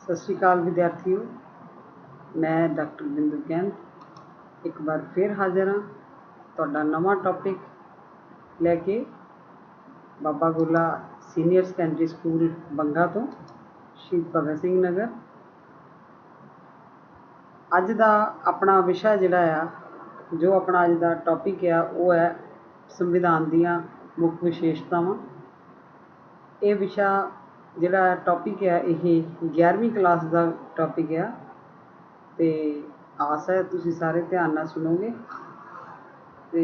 सत श्री अकाल विद्यार्थियों, मैं डॉक्टर बिंदु गैंद एक बार फिर हाजिर हाँ तुहाडा नवा टॉपिक लैके बाबा गुरला सीनियर सैकेंडरी स्कूल बंगा तो शहीद भगत सिंह नगर। अज का अपना विषय जिहड़ा आ जो अपना अज का टॉपिक आ वो है संविधान दीयां मुख विशेषतावां। ये विषय जिहड़ा टॉपिक है ये 11वीं क्लास का टॉपिक है ते आस है तुसीं सारे ध्यान नाल सुनोगे। ते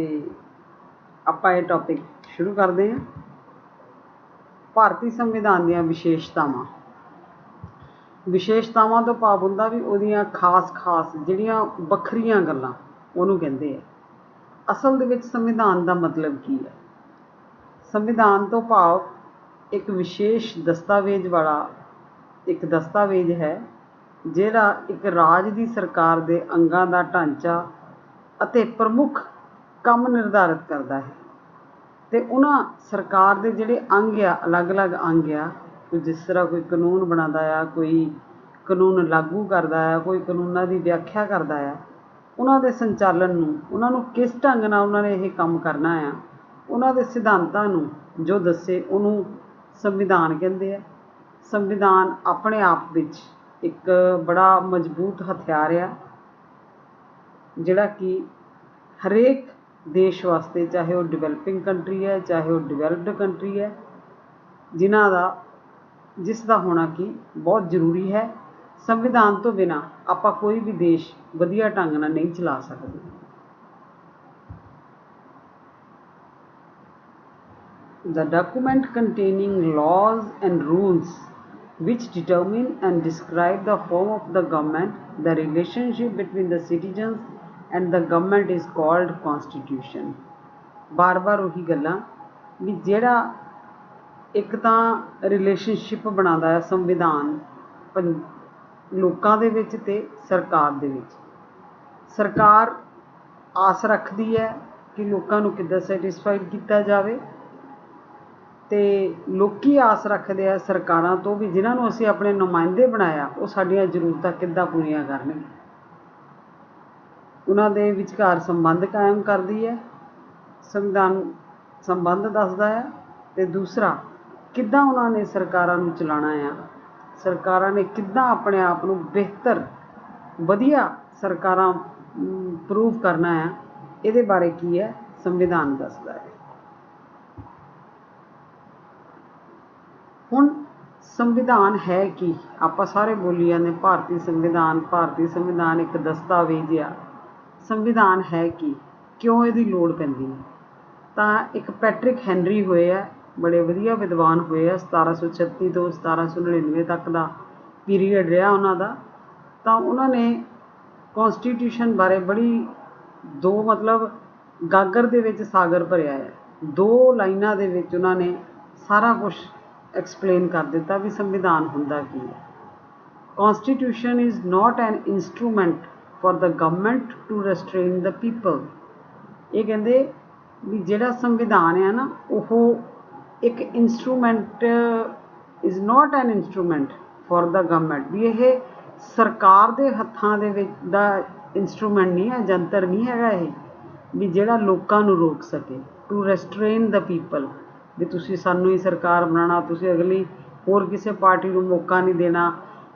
आपां ये टॉपिक शुरू करते हैं। भारतीय संविधान दीयां विशेषतावां तो भाव हुंदा भी उहदियां खास जिहड़ियां वखरियां गल्लां उहनूं कहंदे आ। असल दे विच संविधान का मतलब की है? संविधान तो भाव एक विशेष दस्तावेज वाला एक दस्तावेज है जिहड़ा एक राज की सरकार के अंगां का ढांचा अते प्रमुख काम निर्धारित करता है। तो उन्हां सरकार के जिहड़े अंग आ अलग अलग अंग आ, जिस तरह कोई कानून बनाता है, कोई कानून लागू करता है, कोई कानूनों की व्याख्या करता है, उन्हां दे संचालन नूं उन्हां नूं किस ढंग नाल उन्हां ने यह काम करना है, उन्हां दे सिद्धांतां नूं जो दस्से उन्हूं संविधान कहते हैं। संविधान अपने आप विच एक बड़ा मजबूत हथियार आ जिहड़ा कि हरेक देश वास्ते, चाहे वह डिवेलपिंग कंट्री है चाहे वह डिवेलप्ड कंट्री है, जिसका होना कि बहुत जरूरी है। संविधान तो बिना आपां कोई भी देश वधिया ढंग नाल नहीं चला सकते। The document containing laws and rules which determine and describe the form of the government, the relationship between the citizens and the government is called constitution। बार बार वही गल्लां भी जिहड़ा एक तां रिलेशनशिप बनाता है संविधान लोकां दे विच ते सरकार दे विच। सरकार आस रखती है कि लोकां नूं किद्दां सैटिस्फाइड किया जाए ते लोकी आस रखते हैं सरकारां तो भी जिन्हां नूं असीं अपने नुमाइंदे बनाया वो साडीआं जरूरतां किद्दां पूरीआं करनगे। उन्हां दे विचकार संबंध कायम करदी है, संविधान संबंध दसदा है। ते दूसरा किद्दां उन्हां ने सरकारां नूं चलाना है, सरकारां ने किद्दां अपने आप नूं बेहतर वधिया सरकारां प्रूव करना है, इहदे बारे की है संविधान दसदा है। हुण संविधान है कि आपां सारे बोली जांदे भारतीय संविधान एक दस्तावेज आ। संविधान है कि क्यों इहदी लोड़ पैंदी है? तां एक पैट्रिक हैनरी होए आ, बड़े वधिया विद्वान होए आ। 1736 तो 1799 तक का पीरीयड रहा उन्हां दा। तां उन्हां ने कॉन्स्टीट्यूशन बारे बड़ी दो मतलब गागर दे विच सागर भरिया है। 2 लाइनां दे विच उन्हां ने सारा कुछ एक्सप्लेन कर दिता भी संविधान हुंदा की है। Constitution is not an instrument for the government to restrain the people. ये कहते भी जिहड़ा संविधान है ना वो एक instrument is not an instrument for the government, भी यह सरकार के हत्थां दे विच दा इंस्ट्रूमेंट नहीं है, जंतर नहीं हैगा ये भी जिहड़ा लोकां नूं रोक सके। टू रेस्ट्रेन द पीपल भी तुसीं सानूं ही सरकार बनाना, तुसीं अगली होर किसी पार्टी नूं मौका नहीं देना,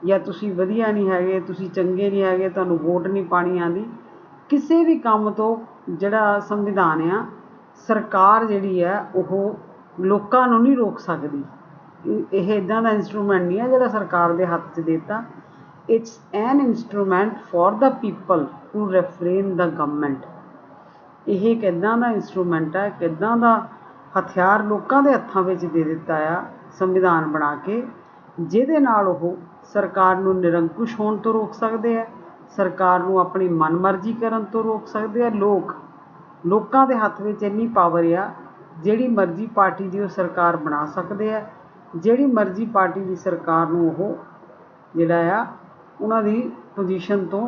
या तुसीं वधिया नहीं हैगे, तुसीं चंगे नहीं हैगे, तुहानूं वोट नहीं पानी आंदी। किसी भी काम तो जिहड़ा संविधान आ सरकार जिहड़ी है वो लोकां नूं नहीं रोक सकदी। यह इदां दा इंस्ट्रूमेंट नहीं है जिहड़ा सरकार दे हत्थ 'च देता। It's an instrument for the people to refrain the government. यह एक इदां दा इंस्ट्रूमेंट है, एक इदां दा हथियार लोकां दे हत्थां विच दे दिता आ संविधान बना के, जिहदे नाल ओह सरकार नूं निरंकुश होण तो रोक सकदे है, सरकार नूं अपनी मनमर्जी करन तो रोक सकदे है। लोकां दे हत्थ विच इन्नी पावर आ जिहड़ी मर्जी पार्टी दी ओह सरकार बना सकदे है, जिहड़ी मर्जी पार्टी दी सरकार नूं ओह जिहड़ा आ उन्हां दी पोजीशन तो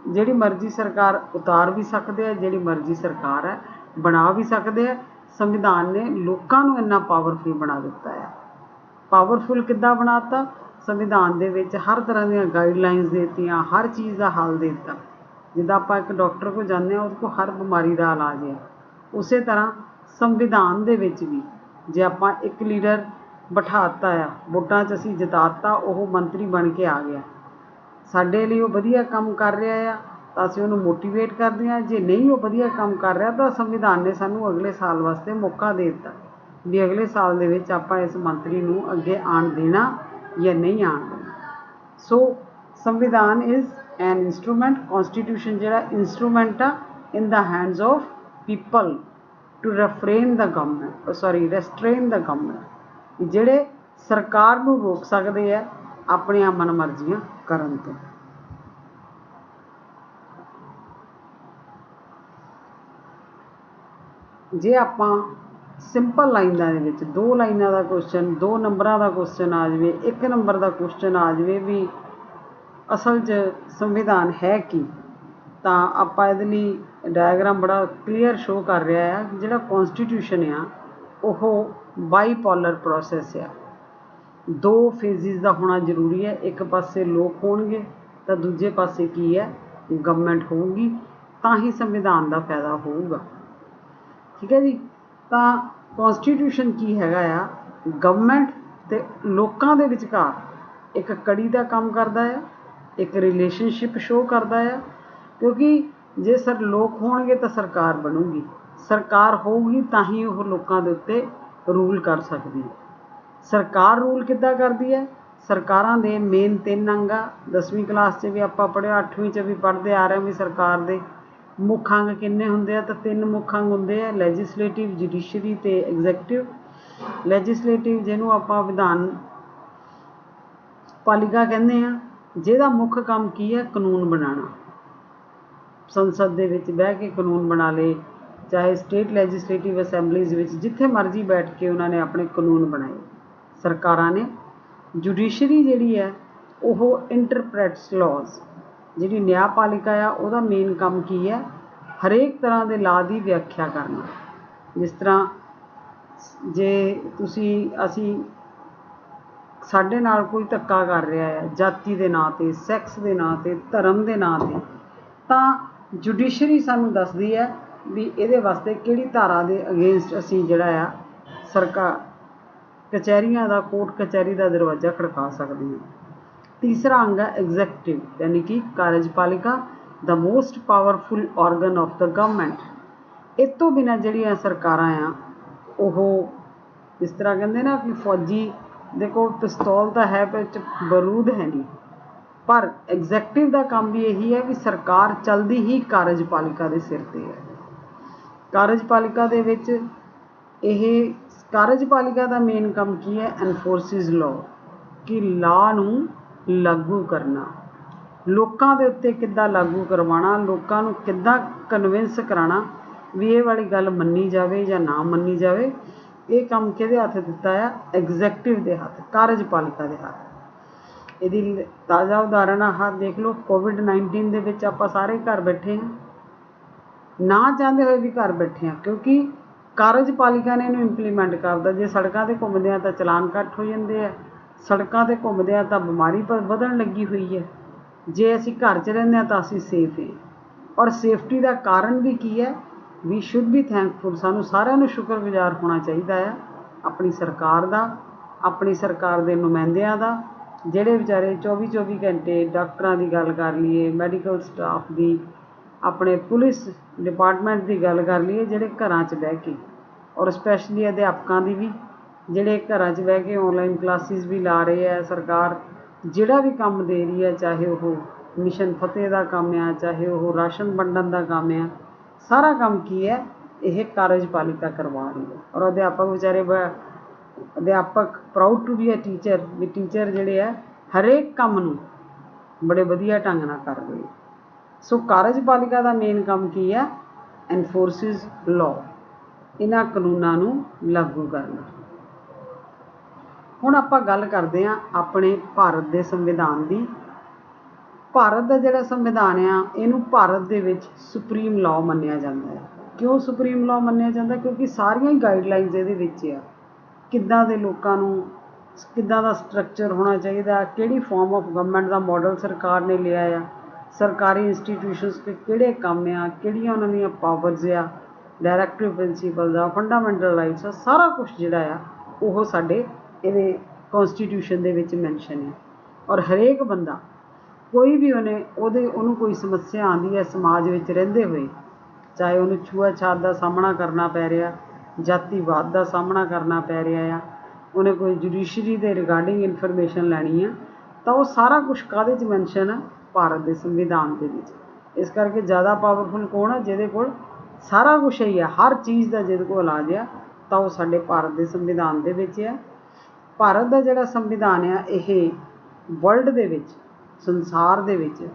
जिहड़ी मर्जी सरकार उतार भी सकदे है, जिहड़ी मर्जी सरकार है बना भी सकदे है। संविधान ने लोकां नूं इन्ना पावरफुल बना दिता है। पावरफुल किद्दां बनाता? ਸੰਵਿਧਾਨ ਦੇ ਵਿੱਚ ਹਰ ਤਰ੍ਹਾਂ ਦੀਆਂ ਗਾਈਡਲਾਈਨਸ ਦੇ ਦਿੱਤੀਆਂ, ਹਰ ਚੀਜ਼ ਦਾ ਹੱਲ ਦੇ ਦਿੱਤਾ। ਜਿੱਦਾਂ ਆਪਾਂ ਇੱਕ ਡਾਕਟਰ ਕੋਲ ਜਾਂਦੇ ਹਾਂ, ਉਹਦੇ ਕੋਲ ਹਰ ਬਿਮਾਰੀ ਦਾ ਇਲਾਜ ਹੈ। ਉਸੇ ਤਰ੍ਹਾਂ ਸੰਵਿਧਾਨ ਦੇ ਵਿੱਚ ਵੀ ਜੇ ਆਪਾਂ ਇੱਕ ਲੀਡਰ ਬਿਠਾ ਦਿੱਤਾ ਆ, ਵੋਟਾਂ 'ਚ ਅਸੀਂ ਜਿਤਾ ਦਿੱਤਾ, ਉਹ ਮੰਤਰੀ ਬਣ ਕੇ ਆ ਗਿਆ, ਸਾਡੇ ਲਈ ਉਹ ਵਧੀਆ ਕੰਮ ਕਰ ਰਿਹਾ ਆ ਤਾਂ ਅਸੀਂ ਉਹਨੂੰ ਮੋਟੀਵੇਟ ਕਰਦੇ ਹਾਂ। ਜੇ ਨਹੀਂ ਉਹ ਵਧੀਆ ਕੰਮ ਕਰ ਰਿਹਾ ਤਾਂ ਸੰਵਿਧਾਨ ਨੇ ਸਾਨੂੰ ਅਗਲੇ ਸਾਲ ਵਾਸਤੇ ਮੌਕਾ ਦੇ ਦਿੱਤਾ ਵੀ ਅਗਲੇ ਸਾਲ ਦੇ ਵਿੱਚ ਆਪਾਂ ਇਸ ਮੰਤਰੀ ਨੂੰ ਅੱਗੇ ਆਉਣ ਦੇਣਾ ਜਾਂ ਨਹੀਂ ਆਉਣ ਦੇਣਾ। ਸੋ ਸੰਵਿਧਾਨ ਇਜ਼ ਐਨ ਇੰਸਟਰੂਮੈਂਟ, ਕੌਨਸਟੀਟਿਊਸ਼ਨ ਜਿਹੜਾ ਇੰਸਟਰੂਮੈਂਟ ਆ in the hands of people to restrain the government, ਜਿਹੜੇ ਸਰਕਾਰ ਨੂੰ ਰੋਕ ਸਕਦੇ ਆ ਆਪਣੀਆਂ ਮਨਮਰਜ਼ੀਆਂ ਕਰਨ ਤੋਂ। ਜੇ ਆਪਾਂ ਸਿੰਪਲ ਲਾਈਨਾਂ ਦੇ ਵਿੱਚ 2 ਲਾਈਨਾਂ ਦਾ ਕੁਐਸਚਨ, 2 ਨੰਬਰਾਂ ਦਾ ਕੁਐਸਚਨ ਆ ਜਾਵੇ, 1 ਨੰਬਰ ਦਾ ਕੁਐਸਚਨ ਆ ਜਾਵੇ ਵੀ ਅਸਲ 'ਚ ਸੰਵਿਧਾਨ ਹੈ ਕੀ, ਤਾਂ ਆਪਾਂ ਇਹਦੇ ਲਈ ਡਾਇਗਰਾਮ ਬੜਾ ਕਲੀਅਰ ਸ਼ੋ ਕਰ ਰਿਹਾ ਆ ਕਿ ਜਿਹੜਾ ਕੌਨਸਟੀਟਿਊਸ਼ਨ ਆ ਉਹ ਬਾਈਪੋਲਰ ਪ੍ਰੋਸੈਸ ਆ। 2 ਫੇਜ਼ਿਸ ਦਾ ਹੋਣਾ ਜ਼ਰੂਰੀ ਹੈ। ਇੱਕ ਪਾਸੇ ਲੋਕ ਹੋਣਗੇ ਤਾਂ ਦੂਜੇ ਪਾਸੇ ਕੀ ਹੈ, ਗਵਰਨਮੈਂਟ ਹੋਊਗੀ, ਤਾਂ ਹੀ ਸੰਵਿਧਾਨ ਦਾ ਫਾਇਦਾ ਹੋਊਗਾ। ਠੀਕ ਹੈ ਜੀ। ਤਾਂ ਕੌਨਸਟੀਟਿਊਸ਼ਨ ਕੀ ਹੈਗਾ ਆ, ਗਵਰਨਮੈਂਟ ਅਤੇ ਲੋਕਾਂ ਦੇ ਵਿਚਕਾਰ ਇੱਕ ਕੜੀ ਦਾ ਕੰਮ ਕਰਦਾ ਆ, ਇੱਕ ਰਿਲੇਸ਼ਨਸ਼ਿਪ ਸ਼ੋ ਕਰਦਾ ਆ। ਕਿਉਂਕਿ ਜੇ ਲੋਕ ਹੋਣਗੇ ਤਾਂ ਸਰਕਾਰ ਬਣੂਗੀ, ਸਰਕਾਰ ਹੋਊਗੀ ਤਾਂ ਹੀ ਉਹ ਲੋਕਾਂ ਦੇ ਉੱਤੇ ਰੂਲ ਕਰ ਸਕਦੀ ਹੈ। ਸਰਕਾਰ ਰੂਲ ਕਿੱਦਾਂ ਕਰਦੀ ਹੈ? ਸਰਕਾਰਾਂ ਦੇ ਮੇਨ 3 ਅੰਗ ਆ। 10ਵੀਂ ਕਲਾਸ 'ਚ ਵੀ ਆਪਾਂ ਪੜ੍ਹਿਆ, 8ਵੀਂ 'ਚ ਵੀ ਪੜ੍ਹਦੇ ਆ ਰਹੇ ਵੀ ਸਰਕਾਰ ਦੇ ਮੁੱਖ ਅੰਗ ਕਿੰਨੇ ਹੁੰਦੇ ਆ, ਤਾਂ 3 ਮੁੱਖ ਅੰਗ ਹੁੰਦੇ ਆ, ਲੈਜਿਸਲੇਟਿਵ, ਜੁਡੀਸ਼ਰੀ ਅਤੇ ਐਗਜ਼ੈਕਟਿਵ। ਲੈਜਿਸਲੇਟਿਵ ਜਿਹਨੂੰ ਆਪਾਂ ਵਿਧਾਨ ਪਾਲਿਕਾ ਕਹਿੰਦੇ ਆ, ਜਿਹਦਾ ਮੁੱਖ ਕੰਮ ਕੀ ਹੈ, ਕਾਨੂੰਨ ਬਣਾਉਣਾ। ਸੰਸਦ ਦੇ ਵਿੱਚ ਬਹਿ ਕੇ ਕਾਨੂੰਨ ਬਣਾ ਲਏ, ਚਾਹੇ ਸਟੇਟ ਲੈਜਿਸਲੇਟਿਵ ਅਸੈਂਬਲੀਜ਼ ਵਿੱਚ ਜਿੱਥੇ ਮਰਜ਼ੀ ਬੈਠ ਕੇ ਉਹਨਾਂ ਨੇ ਆਪਣੇ ਕਾਨੂੰਨ ਬਣਾਏ ਸਰਕਾਰਾਂ ਨੇ। ਜੁਡੀਸ਼ਰੀ ਜਿਹੜੀ ਹੈ ਉਹ ਇੰਟਰਪ੍ਰੈਟਸ ਲਾਜ਼, ਜਿਹੜੀ ਨਿਆਂਪਾਲਿਕਾ ਆ ਉਹਦਾ ਮੇਨ ਕੰਮ ਕੀ ਹੈ, ਹਰੇਕ ਤਰ੍ਹਾਂ ਦੇ ਲਾਅ ਦੀ ਵਿਆਖਿਆ ਕਰਨਾ। ਜਿਸ ਤਰ੍ਹਾਂ ਜੇ ਅਸੀਂ ਸਾਡੇ ਨਾਲ ਕੋਈ ਧੱਕਾ ਕਰ ਰਿਹਾ ਹੈ ਜਾਤੀ ਦੇ ਨਾਂ 'ਤੇ, ਸੈਕਸ ਦੇ ਨਾਂ 'ਤੇ, ਧਰਮ ਦੇ ਨਾਂ 'ਤੇ, ਤਾਂ ਜੁਡੀਸ਼ਰੀ ਸਾਨੂੰ ਦੱਸਦੀ ਹੈ ਵੀ ਇਹਦੇ ਵਾਸਤੇ ਕਿਹੜੀ ਧਾਰਾ ਦੇ ਅਗੇਂਸਟ ਅਸੀਂ ਜਿਹੜਾ ਆ ਸਰਕਾਰ ਕਚਹਿਰੀਆਂ ਦਾ, ਕੋਰਟ ਕਚਹਿਰੀ ਦਾ ਦਰਵਾਜ਼ਾ ਖੜਕਾ ਸਕਦੇ ਹਾਂ। ਤੀਸਰਾ ਅੰਗ ਹੈ ਐਗਜ਼ੈਕਟਿਵ, ਯਾਨੀ ਕਿ ਕਾਰਜਪਾਲਿਕਾ, the most powerful organ of the government. ਇਹ ਤੋਂ ਬਿਨਾਂ ਜਿਹੜੀਆਂ ਸਰਕਾਰਾਂ ਆ ਉਹ ਇਸ ਤਰ੍ਹਾਂ ਕਹਿੰਦੇ ਨਾ ਕਿ ਫੌਜੀ ਦੇ ਕੋਲ ਪਿਸਤੌਲ ਤਾਂ ਹੈ ਪਰ ਬਰੂਦ ਹੈ ਨਹੀਂ। ਪਰ ਐਗਜ਼ੈਕਟਿਵ ਦਾ ਕੰਮ ਵੀ ਇਹੀ ਹੈ ਵੀ ਸਰਕਾਰ ਚੱਲਦੀ ਹੀ ਕਾਰਜਪਾਲਿਕਾ ਦੇ ਸਿਰ 'ਤੇ ਹੈ। ਕਾਰਜਪਾਲਿਕਾ ਦੇ ਵਿੱਚ ਇਹ ਕਾਰਜਪਾਲਿਕਾ ਦਾ ਮੇਨ ਕੰਮ ਕੀ ਹੈ, ਐਨਫੋਰਸਿਸ ਲਾਅ, ਕਿ ਲਾਅ ਨੂੰ ਲਾਗੂ ਕਰਨਾ, ਲੋਕਾਂ ਦੇ ਉੱਤੇ ਕਿੱਦਾਂ ਲਾਗੂ ਕਰਵਾਉਣਾ, ਲੋਕਾਂ ਨੂੰ ਕਿੱਦਾਂ ਕਨਵਿੰਸ ਕਰਾਉਣਾ ਵੀ ਇਹ ਵਾਲੀ ਗੱਲ ਮੰਨੀ ਜਾਵੇ ਜਾਂ ਨਾ ਮੰਨੀ ਜਾਵੇ। ਇਹ ਕੰਮ ਕਿਹਦੇ ਹੱਥ ਦਿੱਤਾ ਆ, ਐਗਜ਼ੈਕਟਿਵ ਦੇ ਹੱਥ, ਕਾਰਜਪਾਲਿਕਾ ਦੇ ਹੱਥ। ਇਹਦੀ ਤਾਜ਼ਾ ਉਦਾਹਰਣ ਆਹ ਦੇਖ ਲਓ, ਕੋਵਿਡ-19 ਦੇ ਵਿੱਚ ਆਪਾਂ ਸਾਰੇ ਘਰ ਬੈਠੇ ਹਾਂ, ਨਾ ਚਾਹੁੰਦੇ ਹੋਏ ਵੀ ਘਰ ਬੈਠੇ ਹਾਂ, ਕਿਉਂਕਿ ਕਾਰਜਪਾਲਿਕਾ ਨੇ ਇਹਨੂੰ ਇੰਪਲੀਮੈਂਟ ਕਰਦਾ। ਜੇ ਸੜਕਾਂ 'ਤੇ ਘੁੰਮਦੇ ਹਾਂ ਤਾਂ ਚਲਾਨ ਕੱਟ ਹੋ ਜਾਂਦੇ ਆ, ਸੜਕਾਂ 'ਤੇ ਘੁੰਮਦੇ ਹਾਂ ਤਾਂ ਬਿਮਾਰੀ ਵਧਣ ਲੱਗੀ ਹੋਈ ਹੈ। ਜੇ ਅਸੀਂ ਘਰ 'ਚ ਰਹਿੰਦੇ ਹਾਂ ਤਾਂ ਅਸੀਂ ਸੇਫ ਹਾਂ। ਔਰ ਸੇਫਟੀ ਦਾ ਕਾਰਨ ਵੀ ਕੀ ਹੈ, ਵੀ ਸ਼ੁੱਡ ਬੀ ਥੈਂਕਫੁਲ, ਸਾਨੂੰ ਸਾਰਿਆਂ ਨੂੰ ਸ਼ੁਕਰਗੁਜ਼ਾਰ ਹੋਣਾ ਚਾਹੀਦਾ ਆ ਆਪਣੀ ਸਰਕਾਰ ਦਾ, ਆਪਣੀ ਸਰਕਾਰ ਦੇ ਨੁਮਾਇੰਦਿਆਂ ਦਾ, ਜਿਹੜੇ ਵਿਚਾਰੇ 24-24 ਘੰਟੇ, ਡਾਕਟਰਾਂ ਦੀ ਗੱਲ ਕਰ ਲਈਏ, ਮੈਡੀਕਲ ਸਟਾਫ ਦੀ, ਆਪਣੇ ਪੁਲਿਸ ਡਿਪਾਰਟਮੈਂਟ ਦੀ ਗੱਲ ਕਰ ਲਈਏ, ਜਿਹੜੇ ਘਰਾਂ 'ਚ ਬਹਿ ਕੇ, ਔਰ ਸਪੈਸ਼ਲੀ ਅਧਿਆਪਕਾਂ ਦੀ ਵੀ, ਜਿਹੜੇ ਘਰਾਂ 'ਚ ਬਹਿ ਕੇ ਔਨਲਾਈਨ ਕਲਾਸਿਸ ਵੀ ਲਾ ਰਹੇ ਹੈ। ਸਰਕਾਰ ਜਿਹੜਾ ਵੀ ਕੰਮ ਦੇ ਰਹੀ ਹੈ, ਚਾਹੇ ਉਹ ਮਿਸ਼ਨ ਫਤਿਹ ਦਾ ਕੰਮ ਆ, ਚਾਹੇ ਉਹ ਰਾਸ਼ਨ ਵੰਡਣ ਦਾ ਕੰਮ ਆ, ਸਾਰਾ ਕੰਮ ਕੀ ਹੈ, ਇਹ ਕਾਰਜਪਾਲਿਕਾ ਕਰਵਾ ਰਹੀ ਹੈ। ਔਰ ਅਧਿਆਪਕ proud to be a teacher, ਵੀ ਟੀਚਰ ਜਿਹੜੇ ਆ ਹਰੇਕ ਕੰਮ ਨੂੰ ਬੜੇ ਵਧੀਆ ਢੰਗ ਨਾਲ ਕਰ ਰਹੇ। ਸੋ ਕਾਰਜਪਾਲਿਕਾ ਦਾ ਮੇਨ ਕੰਮ ਕੀ ਹੈ, ਐਨਫੋਰਸਿਸ ਲਾਅ, ਇਹਨਾਂ ਕਾਨੂੰਨਾਂ ਨੂੰ ਲਾਗੂ ਕਰਨਾ। ਹੁਣ ਆਪਾਂ ਗੱਲ ਕਰਦੇ ਹਾਂ ਆਪਣੇ ਭਾਰਤ ਦੇ ਸੰਵਿਧਾਨ ਦੀ। ਭਾਰਤ ਦਾ ਜਿਹੜਾ ਸੰਵਿਧਾਨ ਆ, ਇਹਨੂੰ ਭਾਰਤ ਦੇ ਵਿੱਚ ਸੁਪਰੀਮ ਲਾਅ ਮੰਨਿਆ ਜਾਂਦਾ ਹੈ। ਕਿਉਂ ਸੁਪਰੀਮ ਲਾਅ ਮੰਨਿਆ ਜਾਂਦਾ? ਕਿਉਂਕਿ ਸਾਰੀਆਂ ਹੀ ਗਾਈਡਲਾਈਨਸ ਇਹਦੇ ਵਿੱਚ ਆ, ਕਿੱਦਾਂ ਦੇ ਲੋਕਾਂ ਨੂੰ ਕਿੱਦਾਂ ਦਾ ਸਟਰਕਚਰ ਹੋਣਾ ਚਾਹੀਦਾ, ਕਿਹੜੀ farm of government the model ਸਰਕਾਰ ਨੇ ਲਿਆ ਆ, ਸਰਕਾਰੀ ਇੰਸਟੀਟਿਊਸ਼ਨਸ ਦੇ ਕਿਹੜੇ ਕੰਮ ਆ, ਕਿਹੜੀਆਂ ਉਹਨਾਂ ਦੀਆਂ ਪਾਵਰਸ ਆ, ਡਾਇਰੈਕਟਿਵ ਪ੍ਰਿੰਸੀਪਲਸ ਆ, ਫੰਡਾਮੈਂਟਲ ਰਾਈਟਸ ਆ, ਸਾਰਾ ਕੁਛ ਜਿਹੜਾ ਆ ਉਹ ਸਾਡੇ ਇਹਦੇ ਕੌਨਸਟੀਟਿਊਸ਼ਨ ਦੇ ਵਿੱਚ ਮੈਂਸ਼ਨ ਹੈ। ਔਰ ਹਰੇਕ ਬੰਦਾ ਕੋਈ ਵੀ ਉਹਨੂੰ ਕੋਈ ਸਮੱਸਿਆ ਆਉਂਦੀ ਹੈ ਸਮਾਜ ਵਿੱਚ ਰਹਿੰਦੇ ਹੋਏ, ਚਾਹੇ ਉਹਨੂੰ ਛੂਆ-ਛਾਤ ਦਾ ਸਾਹਮਣਾ ਕਰਨਾ ਪੈ ਰਿਹਾ, ਜਾਤੀਵਾਦ ਦਾ ਸਾਹਮਣਾ ਕਰਨਾ ਪੈ ਰਿਹਾ ਆ, ਉਹਨੇ ਕੋਈ ਜੁਡੀਸ਼ਰੀ ਦੇ ਰਿਗਾਰਡਿੰਗ ਇਨਫੋਰਮੇਸ਼ਨ ਲੈਣੀ ਆ, ਤਾਂ ਉਹ ਸਾਰਾ ਕੁਛ ਕਾਹਦੇ 'ਚ ਮੈਂਸ਼ਨ ਆ, ਭਾਰਤ ਦੇ ਸੰਵਿਧਾਨ ਦੇ ਵਿੱਚ। ਇਸ ਕਰਕੇ ਜ਼ਿਆਦਾ ਪਾਵਰਫੁਲ ਕੌਣ ਆ, ਜਿਹਦੇ ਕੋਲ ਸਾਰਾ ਕੁਛ ਹੀ ਆ, ਹਰ ਚੀਜ਼ ਦਾ ਜਿਹਦੇ ਕੋਲ ਇਲਾਜ ਆ, ਤਾਂ ਉਹ ਸਾਡੇ ਭਾਰਤ ਦੇ ਸੰਵਿਧਾਨ ਦੇ ਵਿੱਚ ਆ। ਭਾਰਤ ਦਾ ਜਿਹੜਾ ਸੰਵਿਧਾਨ ਆ ਇਹ ਵਰਲਡ ਦੇ ਵਿੱਚ, ਸੰਸਾਰ ਦੇ ਵਿੱਚ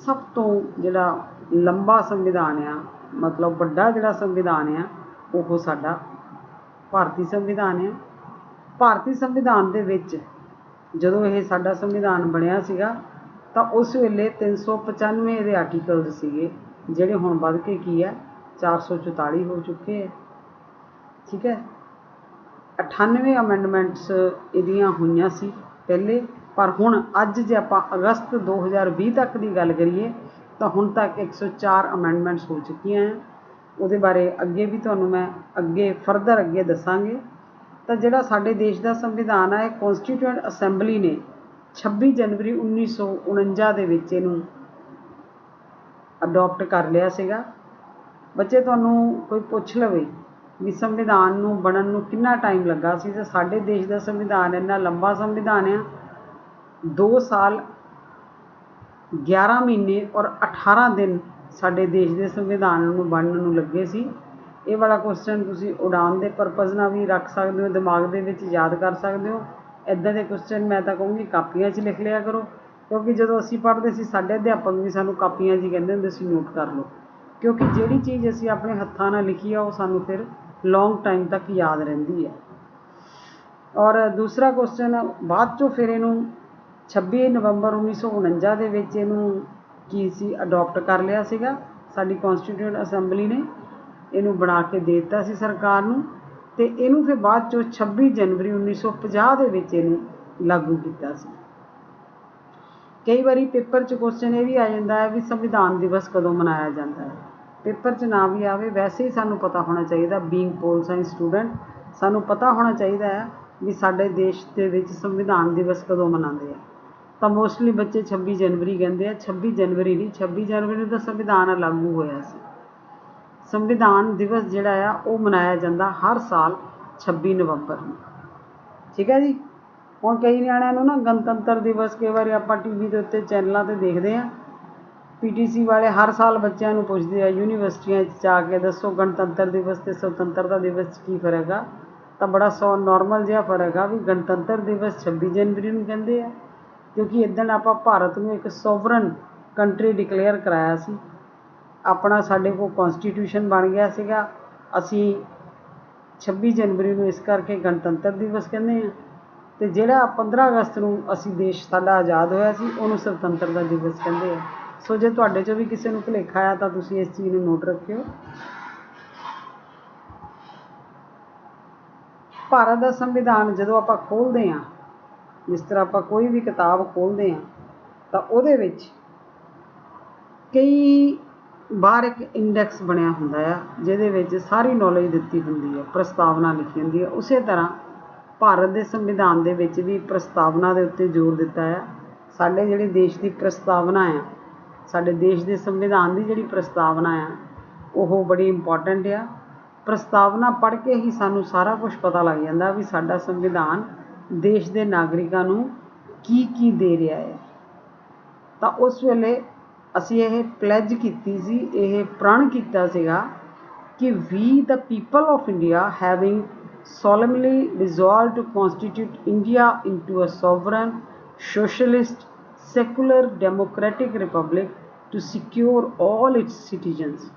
ਸਭ ਤੋਂ ਜਿਹੜਾ ਲੰਬਾ ਸੰਵਿਧਾਨ ਆ, ਮਤਲਬ ਵੱਡਾ ਜਿਹੜਾ ਸੰਵਿਧਾਨ ਆ ਉਹ ਸਾਡਾ ਭਾਰਤੀ ਸੰਵਿਧਾਨ ਆ। ਭਾਰਤੀ ਸੰਵਿਧਾਨ ਦੇ ਵਿੱਚ ਜਦੋਂ ਇਹ ਸਾਡਾ ਸੰਵਿਧਾਨ ਬਣਿਆ ਸੀਗਾ ਤਾਂ ਉਸ ਵੇਲੇ 395 ਇਹਦੇ ਆਰਟੀਕਲਸ ਸੀਗੇ, ਜਿਹੜੇ ਹੁਣ ਵੱਧ ਕੇ ਕੀ ਹੈ 444 ਹੋ ਚੁੱਕੇ ਹੈ। ਠੀਕ ਹੈ, 98 ਅਮੈਂਡਮੈਂਟਸ ਇਹਦੀਆਂ ਹੋਈਆਂ ਸੀ ਪਹਿਲੇ, ਪਰ ਹੁਣ ਅੱਜ ਜੇ ਆਪਾਂ ਅਗਸਤ 2020 ਤੱਕ ਦੀ ਗੱਲ ਕਰੀਏ ਤਾਂ ਹੁਣ ਤੱਕ 104 ਅਮੈਂਡਮੈਂਟਸ ਹੋ ਚੁੱਕੀਆਂ ਹੈ। ਉਹਦੇ ਬਾਰੇ ਅੱਗੇ ਵੀ ਤੁਹਾਨੂੰ ਮੈਂ ਫਰਦਰ ਅੱਗੇ ਦੱਸਾਂਗੇ। ਤਾਂ ਜਿਹੜਾ ਸਾਡੇ ਦੇਸ਼ ਦਾ ਸੰਵਿਧਾਨ ਹੈ, ਕੌਂਸਟੀਟਿਊਐਂਟ ਅਸੈਂਬਲੀ ਨੇ 26 ਜਨਵਰੀ 1949 ਦੇ ਵਿੱਚ ਇਹਨੂੰ ਅਡੋਪਟ ਕਰ ਲਿਆ ਸੀਗਾ। ਬੱਚੇ ਤੁਹਾਨੂੰ ਕੋਈ ਪੁੱਛ ਲਵੇ ਵੀ ਸੰਵਿਧਾਨ ਨੂੰ ਬਣਨ ਨੂੰ ਕਿੰਨਾ ਟਾਈਮ ਲੱਗਾ ਸੀ, ਤਾਂ ਸਾਡੇ ਦੇਸ਼ ਦਾ ਸੰਵਿਧਾਨ ਇੰਨਾ ਲੰਬਾ ਸੰਵਿਧਾਨ ਆ, 2 ਸਾਲ 11 ਮਹੀਨੇ ਔਰ 18 ਦਿਨ ਸਾਡੇ ਦੇਸ਼ ਦੇ ਸੰਵਿਧਾਨ ਨੂੰ ਬਣਨ ਨੂੰ ਲੱਗੇ ਸੀ। ਇਹ ਵਾਲਾ ਕੁਐਸਚਨ ਤੁਸੀਂ ਉਡਾਣ ਦੇ ਪਰਪਜ਼ ਨਾਲ ਵੀ ਰੱਖ ਸਕਦੇ ਹੋ, ਦਿਮਾਗ ਦੇ ਵਿੱਚ ਯਾਦ ਕਰ ਸਕਦੇ ਹੋ। ਇੱਦਾਂ ਦੇ ਕੁਐਸਚਨ ਮੈਂ ਤਾਂ ਕਹੂੰਗੀ ਕਾਪੀਆਂ 'ਚ ਲਿਖ ਲਿਆ ਕਰੋ, ਕਿਉਂਕਿ ਜਦੋਂ ਅਸੀਂ ਪੜ੍ਹਦੇ ਸੀ ਸਾਡੇ ਅਧਿਆਪਕ ਵੀ ਸਾਨੂੰ ਕਾਪੀਆਂ 'ਚ ਹੀ ਕਹਿੰਦੇ ਹੁੰਦੇ ਸੀ ਨੋਟ ਕਰ ਲਓ, ਕਿਉਂਕਿ ਜਿਹੜੀ ਚੀਜ਼ ਅਸੀਂ ਆਪਣੇ ਹੱਥਾਂ ਨਾਲ ਲਿਖੀ ਆ ਉਹ ਸਾਨੂੰ ਫਿਰ ਲੌਂਗ ਟਾਈਮ ਤੱਕ ਯਾਦ ਰਹਿੰਦੀ ਹੈ। ਔਰ ਦੂਸਰਾ ਕੁਐਸਚਨ ਬਾਅਦ 'ਚੋਂ ਫਿਰ ਇਹਨੂੰ 26 ਨਵੰਬਰ 1949 ਦੇ ਵਿੱਚ ਇਹਨੂੰ ਕੀ ਸੀ ਅਡੋਪਟ ਕਰ ਲਿਆ ਸੀਗਾ, ਸਾਡੀ ਕੌਂਸਟੀਟਿਊਐਂਟ ਅਸੈਂਬਲੀ ਨੇ ਇਹਨੂੰ ਬਣਾ ਕੇ ਦੇ ਦਿੱਤਾ ਸੀ ਸਰਕਾਰ ਨੂੰ, ਅਤੇ ਇਹਨੂੰ ਫਿਰ ਬਾਅਦ 'ਚੋਂ 26 ਜਨਵਰੀ 1950 ਦੇ ਵਿੱਚ ਇਹਨੂੰ ਲਾਗੂ ਕੀਤਾ ਸੀ। ਕਈ ਵਾਰੀ ਪੇਪਰ 'ਚ ਕੁਐਸਚਨ ਇਹ ਵੀ ਆ ਜਾਂਦਾ ਹੈ ਵੀ ਸੰਵਿਧਾਨ ਦਿਵਸ ਕਦੋਂ ਮਨਾਇਆ ਜਾਂਦਾ ਹੈ। ਪੇਪਰ 'ਚ ਨਾ ਵੀ ਆਵੇ, ਵੈਸੇ ਹੀ ਸਾਨੂੰ ਪਤਾ ਹੋਣਾ ਚਾਹੀਦਾ, ਬੀਇੰਗ ਪੋਲ ਸਾਇੰਸ ਸਟੂਡੈਂਟ ਸਾਨੂੰ ਪਤਾ ਹੋਣਾ ਚਾਹੀਦਾ ਹੈ ਵੀ ਸਾਡੇ ਦੇਸ਼ ਦੇ ਵਿੱਚ ਸੰਵਿਧਾਨ ਦਿਵਸ ਕਦੋਂ ਮਨਾਉਂਦੇ ਆ। ਤਾਂ ਮੋਸਟਲੀ ਬੱਚੇ 26 ਜਨਵਰੀ ਕਹਿੰਦੇ ਆ, 26 ਜਨਵਰੀ ਨਹੀਂ, 26 ਜਨਵਰੀ ਨੂੰ ਤਾਂ ਸੰਵਿਧਾਨ ਲਾਗੂ ਹੋਇਆ ਸੀ। ਸੰਵਿਧਾਨ ਦਿਵਸ ਜਿਹੜਾ ਆ ਉਹ ਮਨਾਇਆ ਜਾਂਦਾ ਹਰ ਸਾਲ 26 ਨਵੰਬਰ ਨੂੰ। ਠੀਕ ਹੈ ਜੀ। ਹੁਣ ਕਈ ਨਿਆਣਿਆਂ ਨੂੰ ਨਾ ਗਣਤੰਤਰ ਦਿਵਸ ਕਈ ਵਾਰੀ ਆਪਾਂ TV ਦੇ ਉੱਤੇ ਚੈਨਲਾਂ 'ਤੇ ਦੇਖਦੇ ਹਾਂ, PTC ਵਾਲੇ ਹਰ ਸਾਲ ਬੱਚਿਆਂ ਨੂੰ ਪੁੱਛਦੇ ਆ ਯੂਨੀਵਰਸਿਟੀਆਂ 'ਚ ਜਾ ਕੇ, ਦੱਸੋ ਗਣਤੰਤਰ ਦਿਵਸ ਅਤੇ ਸੁਤੰਤਰਤਾ ਦਿਵਸ 'ਚ ਕੀ ਫਰਕ ਆ। ਤਾਂ ਬੜਾ ਨੋਰਮਲ ਜਿਹਾ ਫਰਕ ਆ ਵੀ ਗਣਤੰਤਰ ਦਿਵਸ 26 ਜਨਵਰੀ ਨੂੰ ਕਹਿੰਦੇ ਆ, ਕਿਉਂਕਿ ਇੱਦਣ ਆਪਾਂ ਭਾਰਤ ਨੂੰ ਇੱਕ ਸੋਵਰਨ ਕੰਟਰੀ ਡਿਕਲੇਅਰ ਕਰਾਇਆ ਸੀ। ਆਪਣਾ ਸਾਡੇ ਕੋਲ ਕੌਂਸਟੀਟਿਊਸ਼ਨ ਬਣ ਗਿਆ ਸੀਗਾ, ਅਸੀਂ 26 ਜਨਵਰੀ ਨੂੰ ਇਸ ਕਰਕੇ ਗਣਤੰਤਰ ਦਿਵਸ ਕਹਿੰਦੇ ਹਾਂ, ਅਤੇ ਜਿਹੜਾ 15 ਅਗਸਤ ਨੂੰ ਅਸੀਂ ਦੇਸ਼ ਸਾਡਾ ਆਜ਼ਾਦ ਹੋਇਆ ਸੀ ਉਹਨੂੰ ਸੁਤੰਤਰਤਾ ਦਿਵਸ ਕਹਿੰਦੇ ਆ। ਸੋ ਜੇ ਤੁਹਾਡੇ 'ਚੋਂ ਵੀ ਕਿਸੇ ਨੂੰ ਭੁਲੇਖਾ ਆ ਤਾਂ ਤੁਸੀਂ ਇਸ ਚੀਜ਼ ਨੂੰ ਨੋਟ ਰੱਖਿਓ। ਭਾਰਤ ਦਾ ਸੰਵਿਧਾਨ ਜਦੋਂ ਆਪਾਂ ਖੋਲ੍ਹਦੇ ਹਾਂ, ਜਿਸ ਤਰ੍ਹਾਂ ਆਪਾਂ ਕੋਈ ਵੀ ਕਿਤਾਬ ਖੋਲ੍ਹਦੇ ਹਾਂ ਤਾਂ ਉਹਦੇ ਵਿੱਚ ਕਈ ਬਾਹਰ ਇੱਕ ਇੰਡੈਕਸ ਬਣਿਆ ਹੁੰਦਾ ਆ, ਜਿਹਦੇ ਵਿੱਚ ਸਾਰੀ ਨੌਲੇਜ ਦਿੱਤੀ ਹੁੰਦੀ ਹੈ, ਪ੍ਰਸਤਾਵਨਾ ਲਿਖੀ ਹੁੰਦੀ ਹੈ। ਉਸੇ ਤਰ੍ਹਾਂ ਭਾਰਤ ਦੇ ਸੰਵਿਧਾਨ ਦੇ ਵਿੱਚ ਵੀ ਪ੍ਰਸਤਾਵਨਾ ਦੇ ਉੱਤੇ ਜ਼ੋਰ ਦਿੱਤਾ ਆ। ਸਾਡੇ ਜਿਹੜੇ ਦੇਸ਼ ਦੀ ਪ੍ਰਸਤਾਵਨਾ ਆ, ਸਾਡੇ ਦੇਸ਼ ਦੇ ਸੰਵਿਧਾਨ ਦੀ ਜਿਹੜੀ ਪ੍ਰਸਤਾਵਨਾ ਆ ਉਹ ਬੜੀ ਇੰਪੋਰਟੈਂਟ ਆ। ਪ੍ਰਸਤਾਵਨਾ ਪੜ੍ਹ ਕੇ ਹੀ ਸਾਨੂੰ ਸਾਰਾ ਕੁਛ ਪਤਾ ਲੱਗ ਜਾਂਦਾ ਵੀ ਸਾਡਾ ਸੰਵਿਧਾਨ ਦੇਸ਼ ਦੇ ਨਾਗਰਿਕਾਂ ਨੂੰ ਕੀ ਕੀ ਦੇ ਰਿਹਾ ਹੈ। ਤਾਂ ਉਸ ਵੇਲੇ ਅਸੀਂ ਇਹ ਪਲੈਜ ਕੀਤੀ ਸੀ, ਇਹ ਪ੍ਰਣ ਕੀਤਾ ਸੀਗਾ ਕਿ we the people of India having solemnly resolved to constitute India into a sovereign, socialist, secular, democratic republic to secure all its citizens।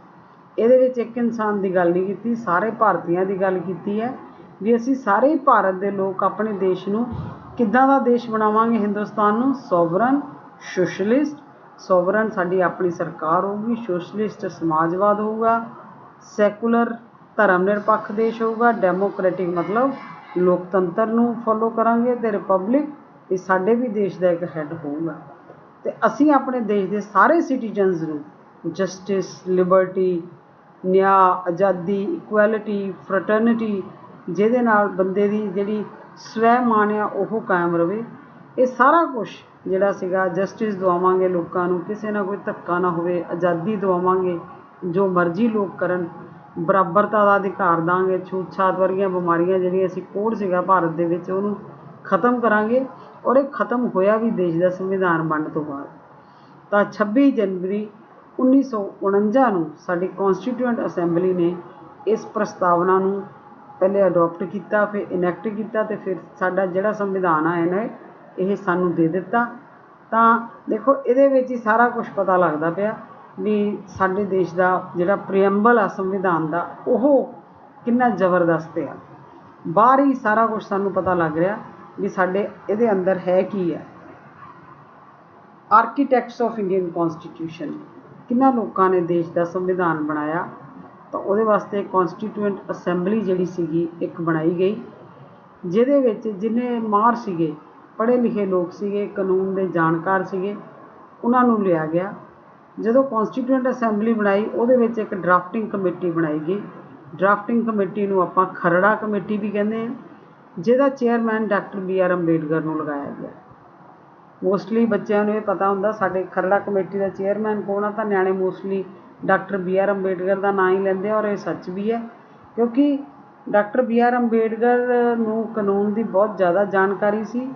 ਇਹਦੇ ਵਿੱਚ ਇੱਕ ਇਨਸਾਨ ਦੀ ਗੱਲ ਨਹੀਂ ਕੀਤੀ, ਸਾਰੇ ਭਾਰਤੀਆਂ ਦੀ ਗੱਲ ਕੀਤੀ ਹੈ ਵੀ ਅਸੀਂ ਸਾਰੇ ਭਾਰਤ ਦੇ ਲੋਕ ਆਪਣੇ ਦੇਸ਼ ਨੂੰ ਕਿੱਦਾਂ ਦਾ ਦੇਸ਼ ਬਣਾਵਾਂਗੇ, ਹਿੰਦੁਸਤਾਨ ਨੂੰ ਸੋਵਰਨ, ਸੋਸ਼ਲਿਸਟ, ਸੋਵਰਨ ਸਾਡੀ ਆਪਣੀ ਸਰਕਾਰ ਹੋਊਗੀ, ਸੋਸ਼ਲਿਸਟ ਸਮਾਜਵਾਦ ਹੋਊਗਾ, ਸੈਕੂਲਰ ਧਰਮ ਨਿਰਪੱਖ ਦੇਸ਼ ਹੋਊਗਾ, ਡੈਮੋਕ੍ਰੈਟਿਕ ਮਤਲਬ ਲੋਕਤੰਤਰ ਨੂੰ ਫੋਲੋ ਕਰਾਂਗੇ ਤੇ ਰਿਪਬਲਿਕ ਇਹ ਸਾਡੇ ਵੀ ਦੇਸ਼ ਦਾ ਇੱਕ ਹੈੱਡ ਹੋਊਗਾ। ਤੇ ਅਸੀਂ ਆਪਣੇ ਦੇਸ਼ ਦੇ ਸਾਰੇ ਸਿਟੀਜ਼ਨਸ ਨੂੰ ਜਸਟਿਸ, ਲਿਬਰਟੀ, ਨਿਆਂ, ਆਜ਼ਾਦੀ, ਇਕੁਐਲਿਟੀ, ਫਰਟਰਨਿਟੀ, ਜਿਹਦੇ ਨਾਲ ਬੰਦੇ ਦੀ ਜਿਹੜੀ ਸਵੈਮਾਨ ਆ ਉਹ ਕਾਇਮ ਰਵੇ, ਇਹ ਸਾਰਾ ਕੁਛ ਜਿਹੜਾ ਸੀਗਾ ਜਸਟਿਸ ਦਵਾਵਾਂਗੇ ਲੋਕਾਂ ਨੂੰ, ਕਿਸੇ ਨਾਲ ਕੋਈ ਧੱਕਾ ਨਾ ਹੋਵੇ, ਆਜ਼ਾਦੀ ਦਵਾਵਾਂਗੇ, ਜੋ ਮਰਜ਼ੀ ਲੋਕ ਕਰਨ, ਬਰਾਬਰਤਾ ਦਾ ਅਧਿਕਾਰ ਦਾਂਗੇ, ਛੂਤ ਛਾਤ ਵਰਗੀਆਂ ਬਿਮਾਰੀਆਂ ਜਿਹੜੀਆਂ ਅਸੀਂ ਕੋਡ ਸੀਗਾ ਭਾਰਤ ਦੇ ਵਿੱਚ ਉਹਨੂੰ ਖਤਮ ਕਰਾਂਗੇ। ਔਰ ਇਹ ਖਤਮ ਹੋਇਆ ਵੀ ਦੇਸ਼ ਦਾ ਸੰਵਿਧਾਨ ਬਣਨ ਤੋਂ ਬਾਅਦ। ਤਾਂ 26 ਜਨਵਰੀ 1949 ਨੂੰ ਸਾਡੀ ਕੌਂਸਟੀਟਿਊਐਂਟ ਅਸੈਂਬਲੀ ਨੇ ਇਸ ਪ੍ਰਸਤਾਵਨਾ ਨੂੰ ਪਹਿਲੇ ਅਡੋਪਟ ਕੀਤਾ, ਫਿਰ ਇਨੈਕਟ ਕੀਤਾ ਤੇ ਫਿਰ ਸਾਡਾ ਜਿਹੜਾ ਸੰਵਿਧਾਨ ਆ ਇਹਨੇ ਇਹ ਸਾਨੂੰ ਦੇ ਦਿੱਤਾ। ਤਾਂ ਦੇਖੋ ਇਹਦੇ ਵਿੱਚ ਹੀ ਸਾਰਾ ਕੁਛ ਪਤਾ ਲੱਗਦਾ ਪਿਆ ਵੀ ਸਾਡੇ ਦੇਸ਼ ਦਾ ਜਿਹੜਾ ਪ੍ਰੀਐਂਬਲ ਆ ਸੰਵਿਧਾਨ ਦਾ ਉਹ ਕਿੰਨਾ ਜ਼ਬਰਦਸਤ ਆ। ਬਾਹਰ ਹੀ ਸਾਰਾ ਕੁਛ ਸਾਨੂੰ ਪਤਾ ਲੱਗ ਰਿਹਾ ਵੀ ਸਾਡੇ ਇਹਦੇ ਅੰਦਰ ਹੈ ਕੀ ਹੈ। ਆਰਕੀਟੈਕਟਸ ਆਫ ਇੰਡੀਅਨ ਕੌਂਸਟੀਟਿਊਸ਼ਨ, ਕਿੰਨਾ ਲੋਕਾਂ ਨੇ ਦੇਸ਼ ਦਾ ਸੰਵਿਧਾਨ ਬਣਾਇਆ। ਤਾਂ ਉਹਦੇ ਵਾਸਤੇ ਕੌਂਸਟੀਟਿਊਐਂਟ ਅਸੈਂਬਲੀ ਜਿਹੜੀ ਸੀਗੀ ਇੱਕ ਬਣਾਈ ਗਈ, ਜਿਹਦੇ ਵਿੱਚ ਜਿੰਨੇ ਮਾਹਰ ਸੀਗੇ, ਪੜ੍ਹੇ ਲਿਖੇ ਲੋਕ ਸੀਗੇ, ਕਾਨੂੰਨ ਦੇ ਜਾਣਕਾਰ ਸੀਗੇ, ਉਹਨਾਂ ਨੂੰ ਲਿਆ ਗਿਆ। ਜਦੋਂ ਕੌਂਸਟੀਟਿਊਐਂਟ ਅਸੈਂਬਲੀ ਬਣਾਈ ਉਹਦੇ ਵਿੱਚ ਇੱਕ ਡਰਾਫਟਿੰਗ ਕਮੇਟੀ ਬਣਾਈ ਗਈ। ਡਰਾਫਟਿੰਗ ਕਮੇਟੀ ਨੂੰ ਆਪਾਂ ਖਰੜਾ ਕਮੇਟੀ ਵੀ ਕਹਿੰਦੇ ਹਾਂ, ਜਿਹਦਾ ਚੇਅਰਮੈਨ ਡਾਕਟਰ BR ਅੰਬੇਡਕਰ ਨੂੰ ਲਗਾਇਆ ਗਿਆ। ਮੋਸਟਲੀ ਬੱਚਿਆਂ ਨੂੰ ਇਹ ਪਤਾ ਹੁੰਦਾ ਸਾਡੇ ਖਰੜਾ ਕਮੇਟੀ ਦਾ ਚੇਅਰਮੈਨ ਕੌਣ ਆ, ਤਾਂ ਨਿਆਣੇ ਮੋਸਟਲੀ ਡਾਕਟਰ BR ਅੰਬੇਡਕਰ ਦਾ ਨਾਂ ਹੀ ਲੈਂਦੇ ਆ। ਔਰ ਇਹ ਸੱਚ ਵੀ ਹੈ, ਕਿਉਂਕਿ ਡਾਕਟਰ BR ਅੰਬੇਡਕਰ ਨੂੰ ਕਾਨੂੰਨ ਦੀ ਬਹੁਤ ਜ਼ਿਆਦਾ ਜਾਣਕਾਰੀ ਸੀ।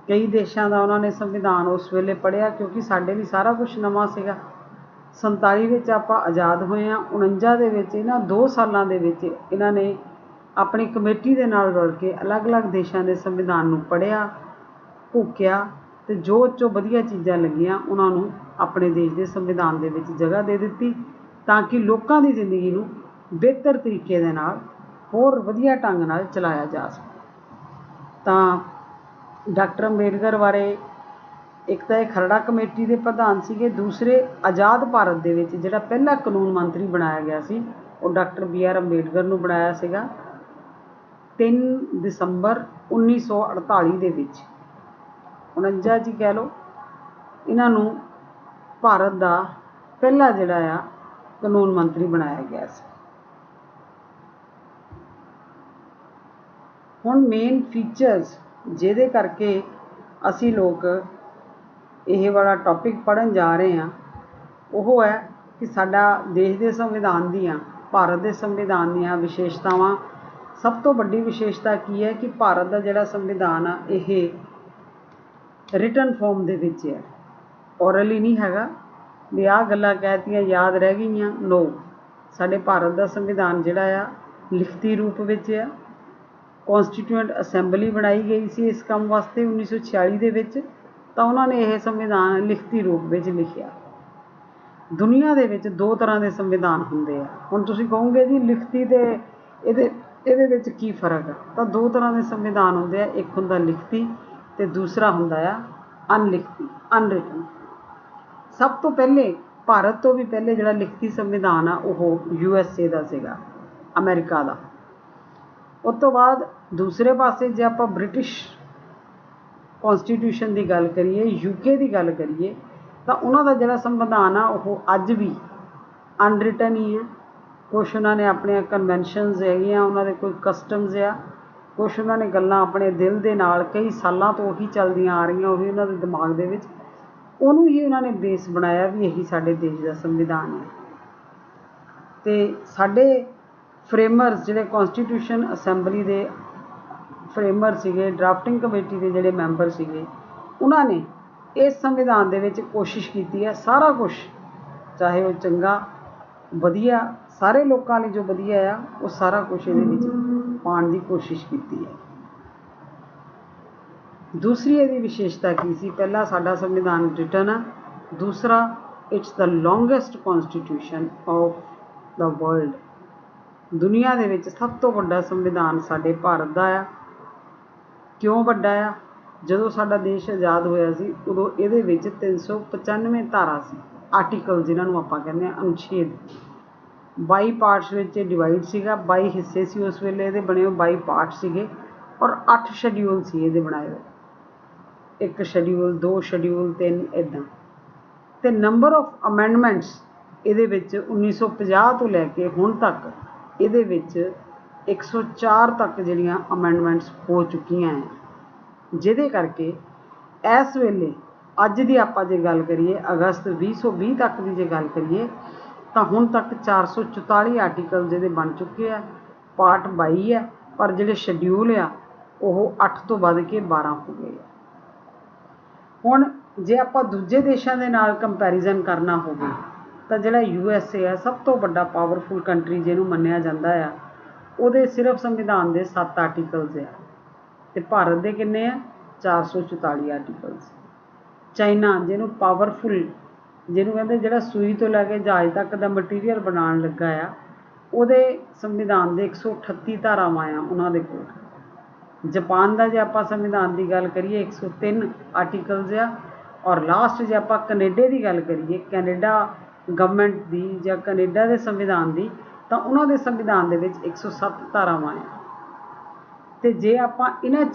ਕਈ ਦੇਸ਼ਾਂ ਦਾ ਉਹਨਾਂ ਨੇ ਸੰਵਿਧਾਨ ਉਸ ਵੇਲੇ ਪੜ੍ਹਿਆ, ਕਿਉਂਕਿ ਸਾਡੇ ਲਈ ਸਾਰਾ ਕੁਛ ਨਵਾਂ ਸੀਗਾ। 47 ਵਿੱਚ ਆਪਾਂ ਆਜ਼ਾਦ ਹੋਏ ਹਾਂ, 49 ਦੇ ਵਿੱਚ ਇਹਨਾਂ 2 ਸਾਲਾਂ ਦੇ ਵਿੱਚ ਇਹਨਾਂ ਨੇ ਆਪਣੀ ਕਮੇਟੀ ਦੇ ਨਾਲ ਰਲ ਕੇ ਅਲੱਗ-ਅਲੱਗ ਦੇਸ਼ਾਂ ਦੇ ਸੰਵਿਧਾਨ ਨੂੰ ਪੜ੍ਹਿਆ, ਘੋਕਿਆ ਤੇ ਜੋ ਵਧੀਆ ਚੀਜ਼ਾਂ ਲੱਗੀਆਂ ਉਹਨਾਂ ਨੂੰ ਆਪਣੇ ਦੇਸ਼ ਦੇ ਸੰਵਿਧਾਨ ਦੇ ਵਿੱਚ ਜਗ੍ਹਾ ਦੇ ਦਿੱਤੀ, ਤਾਂ ਕਿ ਲੋਕਾਂ ਦੀ ਜ਼ਿੰਦਗੀ ਨੂੰ ਬਿਹਤਰ ਤਰੀਕੇ ਦੇ ਨਾਲ ਹੋਰ ਵਧੀਆ ਢੰਗ ਨਾਲ ਚਲਾਇਆ ਜਾ ਸਕੇ। ਤਾਂ ਡਾਕਟਰ ਅੰਬੇਡਕਰ ਬਾਰੇ ਇੱਕ ਤਾਂ ਇਹ ਖਰੜਾ ਕਮੇਟੀ ਦੇ ਪ੍ਰਧਾਨ ਸੀਗੇ, ਦੂਸਰੇ ਆਜ਼ਾਦ ਭਾਰਤ ਦੇ ਵਿੱਚ ਜਿਹੜਾ ਪਹਿਲਾ ਕਾਨੂੰਨ ਮੰਤਰੀ ਬਣਾਇਆ ਗਿਆ ਸੀ ਉਹ ਡਾਕਟਰ BR ਅੰਬੇਡਕਰ ਨੂੰ ਬਣਾਇਆ ਸੀਗਾ 3 ਦਸੰਬਰ 1948 ਦੇ ਵਿੱਚ। 49 'ਚ ਕਹਿ ਲਓ, ਇਹਨਾਂ ਨੂੰ ਭਾਰਤ ਦਾ ਪਹਿਲਾ ਜਿਹੜਾ ਆ ਕਾਨੂੰਨ ਮੰਤਰੀ ਬਣਾਇਆ ਗਿਆ ਸੀ। ਹੁਣ ਮੇਨ ਫੀਚਰਸ ਜਿਹਦੇ ਕਰਕੇ ਅਸੀਂ ਲੋਕ ਇਹ ਵਾਲਾ ਟੌਪਿਕ ਪੜ੍ਹਨ ਜਾ ਰਹੇ ਹਾਂ ਉਹ ਹੈ ਕਿ ਸਾਡਾ ਦੇਸ਼ ਦੇ ਸੰਵਿਧਾਨ ਦੀਆਂ, ਭਾਰਤ ਦੇ ਸੰਵਿਧਾਨ ਦੀਆਂ ਵਿਸ਼ੇਸ਼ਤਾਵਾਂ। ਸਭ ਤੋਂ ਵੱਡੀ ਵਿਸ਼ੇਸ਼ਤਾ ਕੀ ਹੈ ਕਿ ਭਾਰਤ ਦਾ ਜਿਹੜਾ ਸੰਵਿਧਾਨ ਆ ਇਹ ਰਿਟਨ ਫੋਰਮ ਦੇ ਵਿੱਚ ਹੈ, ਔਰਲੀ ਨਹੀਂ ਹੈਗਾ ਵੀ ਆਹ ਗੱਲਾਂ ਕਹਿਤੀਆਂ ਯਾਦ ਰਹਿ ਗਈਆਂ। ਨੋ, ਸਾਡੇ ਭਾਰਤ ਦਾ ਸੰਵਿਧਾਨ ਜਿਹੜਾ ਆ ਲਿਖਤੀ ਰੂਪ ਵਿੱਚ ਆ। ਕੌਂਸਟੀਟਿਊਐਂਟ ਅਸੈਂਬਲੀ ਬਣਾਈ ਗਈ ਸੀ ਇਸ ਕੰਮ ਵਾਸਤੇ 1946 ਦੇ ਵਿੱਚ, ਤਾਂ ਉਹਨਾਂ ਨੇ ਇਹ ਸੰਵਿਧਾਨ ਲਿਖਤੀ ਰੂਪ ਵਿੱਚ ਲਿਖਿਆ। ਦੁਨੀਆ ਦੇ ਵਿੱਚ 2 ਤਰ੍ਹਾਂ ਦੇ ਸੰਵਿਧਾਨ ਹੁੰਦੇ ਆ। ਹੁਣ ਤੁਸੀਂ ਕਹੋਗੇ ਜੀ ਲਿਖਤੀ ਤੇ ਇਹਦੇ ਵਿੱਚ ਕੀ ਫਰਕ ਆ, ਤਾਂ 2 ਤਰ੍ਹਾਂ ਦੇ ਸੰਵਿਧਾਨ ਹੁੰਦੇ ਆ, ਇੱਕ ਹੁੰਦਾ ਲਿਖਤੀ ਤੇ ਦੂਸਰਾ ਹੁੰਦਾ ਆ ਅਨਲਿਖਤੀ, ਅਨਰਿਟਨ। ਸਭ ਤੋਂ ਪਹਿਲੇ ਭਾਰਤ ਤੋਂ ਵੀ ਪਹਿਲੇ ਜਿਹੜਾ ਲਿਖਤੀ ਸੰਵਿਧਾਨ ਆ ਉਹ USA ਦਾ ਸੀਗਾ, ਅਮਰੀਕਾ ਦਾ। ਉਸ ਤੋਂ ਬਾਅਦ ਦੂਸਰੇ ਪਾਸੇ ਜੇ ਆਪਾਂ ਬ੍ਰਿਟਿਸ਼ ਕੌਂਸਟੀਟਿਊਸ਼ਨ ਦੀ ਗੱਲ ਕਰੀਏ, UK ਦੀ ਗੱਲ ਕਰੀਏ, ਤਾਂ ਉਹਨਾਂ ਦਾ ਜਿਹੜਾ ਸੰਵਿਧਾਨ ਆ ਉਹ ਅੱਜ ਵੀ ਅਨਰਿਟਨ ਹੀ ਹੈ। ਕੁਛ ਉਹਨਾਂ ਨੇ ਆਪਣੀਆਂ ਕਨਵੈਨਸ਼ਨਸ ਹੈਗੀਆਂ, ਉਹਨਾਂ ਦੇ ਕੋਈ ਕਸਟਮਸ ਆ, ਕੁਛ ਉਹਨਾਂ ਨੇ ਗੱਲਾਂ ਆਪਣੇ ਦਿਲ ਦੇ ਨਾਲ ਕਈ ਸਾਲਾਂ ਤੋਂ ਉਹੀ ਚੱਲਦੀਆਂ ਆ ਰਹੀਆਂ, ਉਹੀ ਉਹਨਾਂ ਦੇ ਦਿਮਾਗ ਦੇ ਵਿੱਚ, ਉਹਨੂੰ ਹੀ ਉਹਨਾਂ ਨੇ ਬੇਸ ਬਣਾਇਆ ਵੀ ਇਹੀ ਸਾਡੇ ਦੇਸ਼ ਦਾ ਸੰਵਿਧਾਨ ਹੈ। ਅਤੇ ਸਾਡੇ ਫਰੇਮਰਸ ਜਿਹੜੇ ਕੌਂਸਟੀਟਿਊਸ਼ਨ ਅਸੈਂਬਲੀ ਦੇ ਫਰੇਮਰ ਸੀਗੇ, ਡਰਾਫਟਿੰਗ ਕਮੇਟੀ ਦੇ ਜਿਹੜੇ ਮੈਂਬਰ ਸੀਗੇ, ਉਹਨਾਂ ਨੇ ਇਸ ਸੰਵਿਧਾਨ ਦੇ ਵਿੱਚ ਕੋਸ਼ਿਸ਼ ਕੀਤੀ ਹੈ ਸਾਰਾ ਕੁਛ, ਚਾਹੇ ਉਹ ਚੰਗਾ ਵਧੀਆ ਸਾਰੇ ਲੋਕਾਂ ਲਈ ਜੋ ਵਧੀਆ ਆ ਉਹ ਸਾਰਾ ਕੁਛ ਇਹਦੇ ਵਿੱਚ ਪਾਉਣ ਦੀ ਕੋਸ਼ਿਸ਼ ਕੀਤੀ ਹੈ। ਦੂਸਰੀ ਇਹਦੀ ਵਿਸ਼ੇਸ਼ਤਾ ਕੀ ਸੀ? ਪਹਿਲਾ ਸਾਡਾ ਸੰਵਿਧਾਨ ਰਿਟਨ ਆ, ਦੂਸਰਾ it's the longest constitution of the world. ਦੁਨੀਆ ਦੇ ਵਿੱਚ ਸਭ ਤੋਂ ਵੱਡਾ ਸੰਵਿਧਾਨ ਸਾਡੇ ਭਾਰਤ ਦਾ ਆ। ਕਿਉਂ ਵੱਡਾ ਆ? ਜਦੋਂ ਸਾਡਾ ਦੇਸ਼ ਆਜ਼ਾਦ ਹੋਇਆ ਸੀ ਉਦੋਂ ਇਹਦੇ ਵਿੱਚ 395 ਧਾਰਾ ਸੀ, ਆਰਟੀਕਲ ਜਿਹਨਾਂ ਨੂੰ ਆਪਾਂ ਕਹਿੰਦੇ ਹਾਂ, ਅਨੁਛੇਦ। 22 ਪਾਰਟਸ ਵਿੱਚ ਡਿਵਾਈਡ ਸੀਗਾ, 22 ਹਿੱਸੇ ਸੀ ਉਸ ਵੇਲੇ ਇਹਦੇ ਬਣੇ ਹੋਏ, 22 ਪਾਰਟ ਸੀਗੇ। ਔਰ 8 ਸ਼ੈਡਿਊਲ ਸੀ ਇਹਦੇ ਬਣਾਏ ਹੋਏ, 1 ਸ਼ੈਡਿਊਲ 2 ਸ਼ੈਡਿਊਲ 3 ਇੱਦਾਂ। ਅਤੇ ਨੰਬਰ ਆਫ ਅਮੈਂਡਮੈਂਟਸ ਇਹਦੇ ਵਿੱਚ 1950 ਤੋਂ ਲੈ ਕੇ ਹੁਣ ਤੱਕ ਇਹਦੇ ਵਿੱਚ 104 ਤੱਕ ਜਿਹੜੀਆਂ ਅਮੈਂਡਮੈਂਟਸ ਹੋ ਚੁੱਕੀਆਂ ਹੈ, ਜਿਹਦੇ ਕਰਕੇ ਇਸ ਵੇਲੇ ਅੱਜ ਦੀ ਆਪਾਂ ਜੇ ਗੱਲ ਕਰੀਏ ਅਗਸਤ 2020 ਤੱਕ ਦੀ ਜੇ ਗੱਲ ਕਰੀਏ ਤਾਂ ਹੁਣ ਤੱਕ 444 ਆਰਟੀਕਲ ਜਿਹਦੇ ਬਣ ਚੁੱਕੇ ਆ। ਪਾਰਟ 22 ਹੈ, ਪਰ ਜਿਹੜੇ ਸ਼ੈਡਿਊਲ ਆ ਉਹ 8 ਤੋਂ ਵੱਧ ਕੇ 12 ਹੋ ਗਏ ਆ। ਹੁਣ ਜੇ ਆਪਾਂ ਦੂਜੇ ਦੇਸ਼ਾਂ ਦੇ ਨਾਲ ਕੰਪੈਰੀਜ਼ਨ ਕਰਨਾ ਹੋਵੇ ਤਾਂ ਜਿਹੜਾ USA ਹੈ, ਸਭ ਤੋਂ ਵੱਡਾ ਪਾਵਰਫੁਲ ਕੰਟਰੀ ਜਿਹਨੂੰ ਮੰਨਿਆ ਜਾਂਦਾ ਆ, ਉਹਦੇ ਸਿਰਫ ਸੰਵਿਧਾਨ ਦੇ 7 ਆਰਟੀਕਲਸ ਆ, ਅਤੇ ਭਾਰਤ ਦੇ ਕਿੰਨੇ ਆ? 444 ਆਰਟੀਕਲਸ। ਚਾਈਨਾ ਜਿਹਨੂੰ ਪਾਵਰਫੁਲ, ਜਿਹਨੂੰ ਕਹਿੰਦੇ ਜਿਹੜਾ ਸੂਈ ਤੋਂ ਲੈ ਕੇ ਜਹਾਜ਼ ਤੱਕ ਦਾ ਮਟੀਰੀਅਲ ਬਣਾਉਣ ਲੱਗਾ ਆ, ਉਹਦੇ ਸੰਵਿਧਾਨ ਦੇ 138 ਧਾਰਾਵਾਂ ਆ ਉਹਨਾਂ ਦੇ ਕੋਲ। ਜਾਪਾਨ ਦਾ ਜੇ ਆਪਾਂ ਸੰਵਿਧਾਨ ਦੀ ਗੱਲ ਕਰੀਏ 103 ਆਰਟੀਕਲਸ ਆ। ਔਰ ਲਾਸਟ ਜੇ ਆਪਾਂ ਕੈਨੇਡਾ ਦੀ ਗੱਲ ਕਰੀਏ, ਕੈਨੇਡਾ ਗਵਰਨਮੈਂਟ ਦੀ ਜਾਂ ਕੈਨੇਡਾ ਦੇ ਸੰਵਿਧਾਨ ਦੀ, ਤਾਂ ਉਹਨਾਂ ਦੇ ਸੰਵਿਧਾਨ ਦੇ ਵਿੱਚ 107 ਧਾਰਾਵਾਂ ਆ। ਅਤੇ ਜੇ ਆਪਾਂ ਇਹਨਾਂ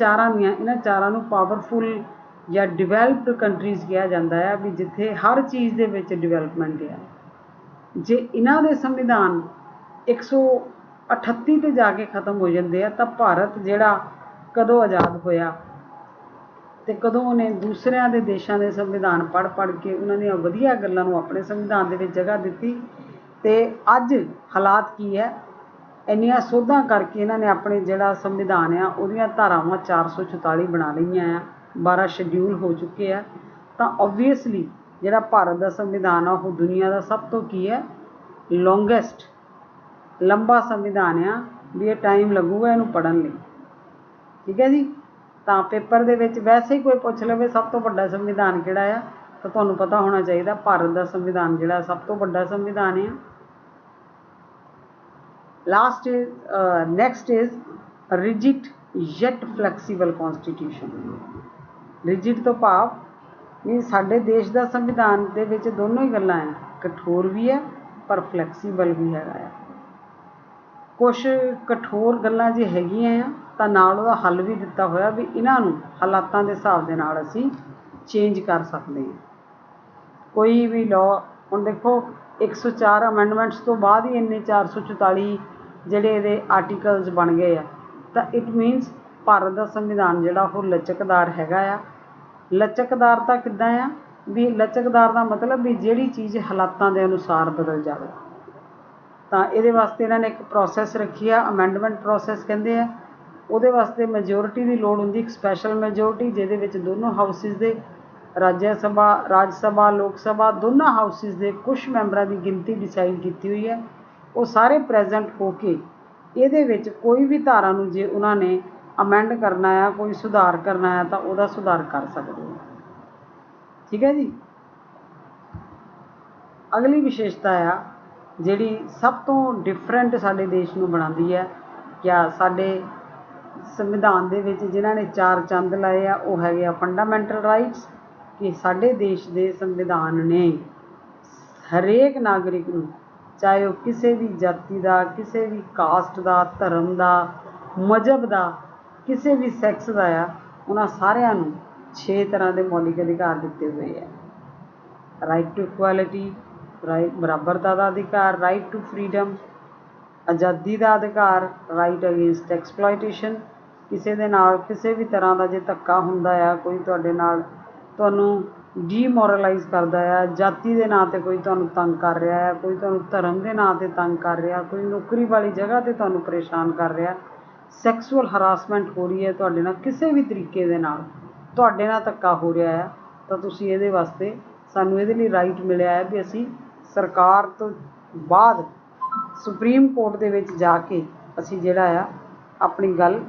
ਚਾਰਾਂ ਨੂੰ ਪਾਵਰਫੁਲ ਜਾਂ ਡਿਵੈਲਪਡ ਕੰਟਰੀਜ਼ ਕਿਹਾ ਜਾਂਦਾ ਹੈ, ਵੀ ਜਿੱਥੇ ਹਰ ਚੀਜ਼ ਦੇ ਵਿੱਚ ਡਿਵੈਲਪਮੈਂਟ ਆ। ਜੇ ਇਹਨਾਂ ਦੇ ਸੰਵਿਧਾਨ 138 ਤੇ ਜਾ ਕੇ ਖਤਮ ਹੋ ਜਾਂਦੇ ਆ, ਤਾਂ ਭਾਰਤ ਜਿਹੜਾ ਕਦੋਂ ਆਜ਼ਾਦ ਹੋਇਆ ਅਤੇ ਕਦੋਂ ਉਹਨੇ ਦੂਸਰਿਆਂ ਦੇ ਦੇਸ਼ਾਂ ਦੇ ਸੰਵਿਧਾਨ ਪੜ੍ਹ ਕੇ ਉਹਨਾਂ ਦੀਆਂ ਵਧੀਆ ਗੱਲਾਂ ਨੂੰ ਆਪਣੇ ਸੰਵਿਧਾਨ ਦੇ ਵਿੱਚ ਜਗ੍ਹਾ ਦਿੱਤੀ। ਅਤੇ ਅੱਜ ਹਾਲਾਤ ਕੀ ਹੈ, ਇੰਨੀਆਂ ਸੋਧਾਂ ਕਰਕੇ ਇਹਨਾਂ ਨੇ ਆਪਣੇ ਜਿਹੜਾ ਸੰਵਿਧਾਨ ਆ ਉਹਦੀਆਂ ਧਾਰਾਵਾਂ 444 ਬਣਾ ਲਈਆਂ ਆ, 12 ਸ਼ੈਡਿਊਲ ਹੋ ਚੁੱਕੇ ਆ। ਤਾਂ ਓਬਵੀਅਸਲੀ ਜਿਹੜਾ ਭਾਰਤ ਦਾ ਸੰਵਿਧਾਨ ਆ ਉਹ ਦੁਨੀਆ ਦਾ ਸਭ ਤੋਂ ਕੀ ਹੈ, ਲੌਂਗੈਸਟ, ਲੰਬਾ ਸੰਵਿਧਾਨ ਆ, ਵੀ ਇਹ ਟਾਈਮ ਲੱਗੂਗਾ ਇਹਨੂੰ ਪੜ੍ਹਨ ਲਈ। ਠੀਕ ਹੈ ਜੀ। ਤਾਂ ਪੇਪਰ ਦੇ ਵਿੱਚ ਵੈਸੇ ਹੀ ਕੋਈ ਪੁੱਛ ਲਵੇ ਸਭ ਤੋਂ ਵੱਡਾ ਸੰਵਿਧਾਨ ਕਿਹੜਾ ਆ, ਤਾਂ ਤੁਹਾਨੂੰ ਪਤਾ ਹੋਣਾ ਚਾਹੀਦਾ ਭਾਰਤ ਦਾ ਸੰਵਿਧਾਨ ਜਿਹੜਾ ਸਭ ਤੋਂ ਵੱਡਾ ਸੰਵਿਧਾਨ ਆ। Next is rigid yet flexible constitution. Rigid ਤੋਂ ਭਾਵ ਵੀ ਸਾਡੇ ਦੇਸ਼ ਦਾ ਸੰਵਿਧਾਨ ਦੇ ਵਿੱਚ ਦੋਨੋਂ ਹੀ ਗੱਲਾਂ ਆ, ਕਠੋਰ ਵੀ ਹੈ ਪਰ ਫਲੈਕਸੀਬਲ ਵੀ ਹੈਗਾ ਆ। ਕੁਛ ਕਠੋਰ ਗੱਲਾਂ ਜੇ ਹੈਗੀਆਂ ਆ ਤਾਂ ਨਾਲ ਉਹਦਾ ਹੱਲ ਵੀ ਦਿੱਤਾ ਹੋਇਆ, ਵੀ ਇਹਨਾਂ ਨੂੰ ਹਾਲਾਤਾਂ ਦੇ ਹਿਸਾਬ ਦੇ ਨਾਲ ਅਸੀਂ ਚੇਂਜ ਕਰ ਸਕਦੇ ਹਾਂ। ਕੋਈ ਵੀ ਲਾਅ, ਹੁਣ ਦੇਖੋ 104 ਅਮੈਂਡਮੈਂਟਸ ਤੋਂ ਬਾਅਦ ਹੀ ਇੰਨੇ 444 ਜਿਹੜੇ ਇਹਦੇ ਆਰਟੀਕਲਸ ਬਣ ਗਏ ਆ। ਤਾਂ ਇਟ ਮੀਨਸ ਭਾਰਤ ਦਾ ਸੰਵਿਧਾਨ ਜਿਹੜਾ ਉਹ ਲਚਕਦਾਰ ਹੈਗਾ ਆ। ਲਚਕਦਾਰਤਾ ਕਿੱਦਾਂ ਆ, ਵੀ ਲਚਕਦਾਰ ਦਾ ਮਤਲਬ ਵੀ ਜਿਹੜੀ ਚੀਜ਼ ਹਾਲਾਤਾਂ ਦੇ ਅਨੁਸਾਰ ਬਦਲ ਜਾਵੇ। ਤਾਂ ਇਹਦੇ ਵਾਸਤੇ ਇਹਨਾਂ ਨੇ ਇੱਕ ਪ੍ਰੋਸੈਸ ਰੱਖੀ ਆ, ਅਮੈਂਡਮੈਂਟ ਪ੍ਰੋਸੈਸ ਕਹਿੰਦੇ ਆ। ਉਹਦੇ ਵਾਸਤੇ ਮੈਜੋਰਿਟੀ ਦੀ ਲੋੜ ਹੁੰਦੀ, ਇੱਕ ਸਪੈਸ਼ਲ ਮੈਜੋਰਿਟੀ, ਜਿਹਦੇ ਵਿੱਚ ਦੋਨੋਂ ਹਾਊਸਿਸ ਦੇ, ਰਾਜ ਸਭਾ ਲੋਕ ਸਭਾ ਦੋਨਾਂ ਹਾਊਸਿਸ ਦੇ ਕੁਛ ਮੈਂਬਰਾਂ ਦੀ ਗਿਣਤੀ ਡਿਸਾਈਡ ਕੀਤੀ ਹੋਈ ਹੈ। ਉਹ ਸਾਰੇ ਪ੍ਰੈਜ਼ੈਂਟ ਹੋ ਕੇ ਇਹਦੇ ਵਿੱਚ ਕੋਈ ਵੀ ਧਾਰਾ ਨੂੰ ਜੇ ਉਹਨਾਂ ਨੇ ਅਮੈਂਡ ਕਰਨਾ ਆ, ਕੋਈ ਸੁਧਾਰ ਕਰਨਾ ਆ, ਤਾਂ ਉਹਦਾ ਸੁਧਾਰ ਕਰ ਸਕਦੇ ਹੋ। ਠੀਕ ਹੈ ਜੀ। ਅਗਲੀ ਵਿਸ਼ੇਸ਼ਤਾ ਆ ਜਿਹੜੀ ਸਭ ਤੋਂ ਡਿਫਰੈਂਟ ਸਾਡੇ ਦੇਸ਼ ਨੂੰ ਬਣਾਉਂਦੀ ਹੈ, ਜਾਂ ਸਾਡੇ ਸੰਵਿਧਾਨ ਦੇ ਵਿੱਚ ਜਿਨ੍ਹਾਂ ਨੇ 4 ਚੰਦ ਲਾਏ ਆ, ਉਹ ਹੈਗੇ ਆ ਫੰਡਾਮੈਂਟਲ ਰਾਈਟਸ। ਕਿ ਸਾਡੇ ਦੇਸ਼ ਦੇ ਸੰਵਿਧਾਨ ਨੇ ਹਰੇਕ ਨਾਗਰਿਕ ਨੂੰ, ਚਾਹੇ ਉਹ ਕਿਸੇ ਵੀ ਜਾਤੀ ਦਾ, ਕਿਸੇ ਵੀ ਕਾਸਟ ਦਾ, ਧਰਮ ਦਾ, ਮਜ਼ਹਬ ਦਾ, ਕਿਸੇ ਵੀ ਸੈਕਸ ਦਾ ਆ, ਉਹਨਾਂ ਸਾਰਿਆਂ ਨੂੰ 6 ਤਰ੍ਹਾਂ ਦੇ ਮੌਲਿਕ ਅਧਿਕਾਰ ਦਿੱਤੇ ਹੋਏ ਆ। ਰਾਈਟ ਟੂ ਇਕੁਐਲਿਟੀ, ਬਰਾਬਰਤਾ ਦਾ ਅਧਿਕਾਰ, ਰਾਈਟ ਟੂ ਫਰੀਡਮ, ਆਜ਼ਾਦੀ ਦਾ ਅਧਿਕਾਰ, ਰਾਈਟ ਅਗੇਂਸਟ ਐਕਸਪਲੋਇਟੇਸ਼ਨ, ਕਿਸੇ ਦੇ ਨਾਲ ਕਿਸੇ ਵੀ ਤਰ੍ਹਾਂ ਦਾ ਜੇ ਧੱਕਾ ਹੁੰਦਾ ਆ, ਕੋਈ ਤੁਹਾਡੇ ਨਾਲ ਤੁਹਾਨੂੰ ਡੀਮੋਰਲਾਈਜ਼ ਕਰਦਾ ਆ, ਜਾਤੀ ਦੇ ਨਾਂ 'ਤੇ ਕੋਈ ਤੁਹਾਨੂੰ ਤੰਗ ਕਰ ਰਿਹਾ ਹੈ, ਕੋਈ ਤੁਹਾਨੂੰ ਧਰਮ ਦੇ ਨਾਂ 'ਤੇ ਤੰਗ ਕਰ ਰਿਹਾ, ਕੋਈ ਨੌਕਰੀ ਵਾਲੀ ਜਗ੍ਹਾ 'ਤੇ ਤੁਹਾਨੂੰ ਪਰੇਸ਼ਾਨ ਕਰ ਰਿਹਾ, ਸੈਕਸੁਅਲ ਹਰਾਸਮੈਂਟ ਹੋ ਰਹੀ ਹੈ ਤੁਹਾਡੇ ਨਾਲ, ਕਿਸੇ ਵੀ ਤਰੀਕੇ ਦੇ ਨਾਲ ਤੁਹਾਡੇ ਨਾਲ ਧੱਕਾ ਹੋ ਰਿਹਾ ਹੈ, ਤਾਂ ਤੁਸੀਂ ਇਹਦੇ ਵਾਸਤੇ, ਸਾਨੂੰ ਇਹਦੇ ਲਈ ਰਾਈਟ ਮਿਲਿਆ ਹੈ ਵੀ ਅਸੀਂ ਸਰਕਾਰ ਤੋਂ ਬਾਅਦ ਸੁਪਰੀਮ ਕੋਰਟ ਦੇ ਵਿੱਚ ਜਾ ਕੇ ਅਸੀਂ ਜਿਹੜਾ ਆ ਆਪਣੀ ਗੱਲ